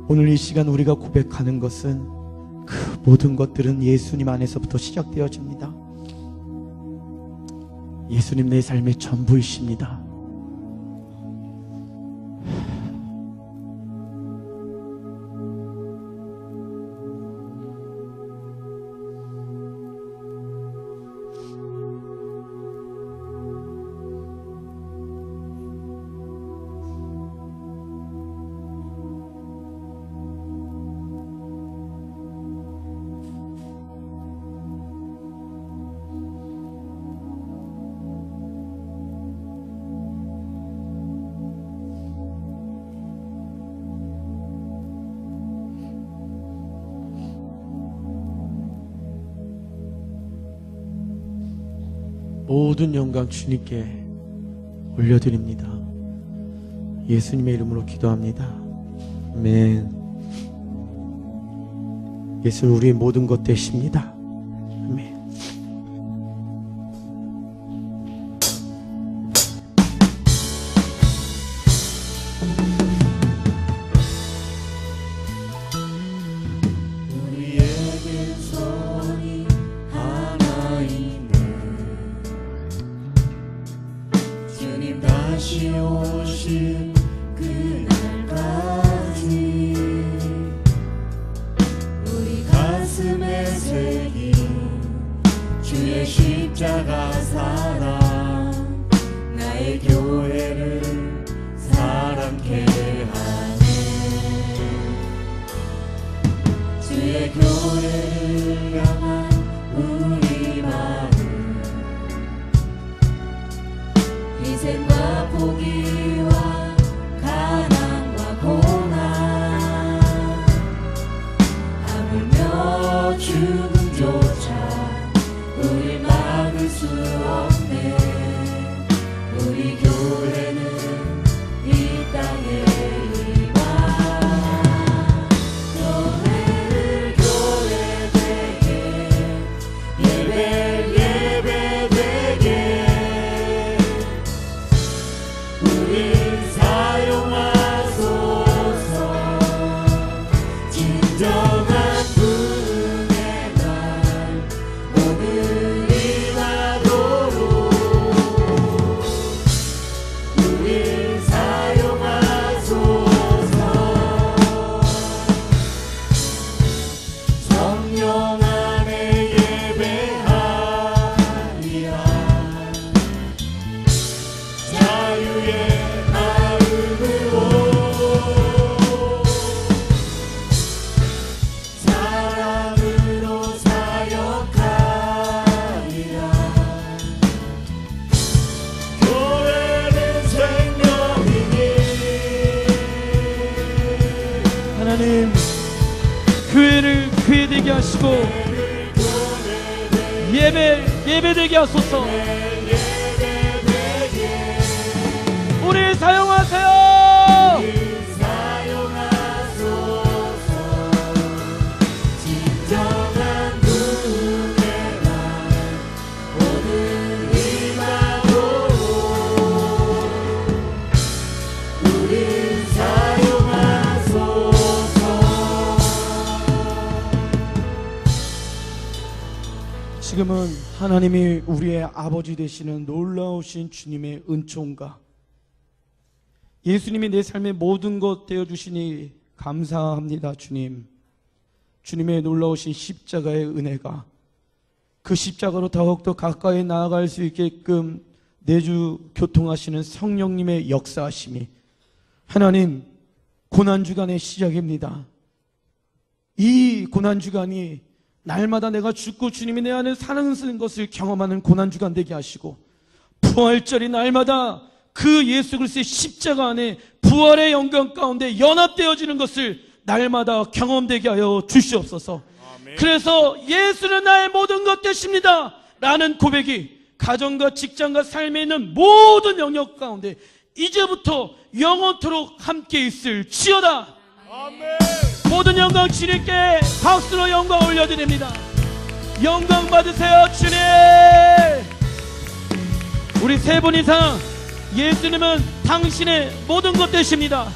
오늘 이 시간 우리가 고백하는 것은 그 모든 것들은 예수님 안에서부터 시작되어집니다. 예수님 내 삶의 전부이십니다. 모든 영광 주님께 올려드립니다. 예수님의 이름으로 기도합니다. 아멘. 예수는 우리의 모든 것 되십니다. 아멘. 우리에겐 선이 하나 있네. 주님 다시 오실 그날까지 우리 가슴에 새긴 주의 십자가 사랑, 나의 교회를 사랑케 하네. 수 없네. 우리 교회는 이 땅에 임한 교회를 교회되게 예배를 예배되게 우릴 사용하소서. 진정한 부흥의 날 오늘이 나도록 우릴 사용하소서. 성령 안에 예배하리라. 자유의 마음으로 사랑으로 사역하리라. 교회는 생명이니. 하나님, 교회를 교회되게 하시고 예배되게 하소서. 우리 사용하세요. 사용하소서. 진정한 부흥의 날 오늘이 나도록 우릴 사용하소서. 지금은 하나님이 우리의 아버지 되시는 놀라우신 주님의 은총과 예수님이 내 삶의 모든 것 되어주시니 감사합니다. 주님, 주님의 놀라우신 십자가의 은혜가 그 십자가로 더욱더 가까이 나아갈 수 있게끔 내주 교통하시는 성령님의 역사하심이 하나님, 고난주간의 시작입니다. 이 고난주간이 날마다 내가 죽고 주님이 내 안에 사는 것을 경험하는 고난주간 되게 하시고 부활절이 날마다 그 예수 그리스도의 십자가 안에 부활의 영광 가운데 연합되어지는 것을 날마다 경험되게 하여 주시옵소서. 그래서 예수는 나의 모든 것 되십니다 라는 고백이 가정과 직장과 삶에 있는 모든 영역 가운데 이제부터 영원토록 함께 있을 지어다. 모든 영광 주님께 박수로 영광 올려드립니다. 영광 받으세요. 주님, 우리 세 분 이상 예수님은 당신의 모든 것 되십니다.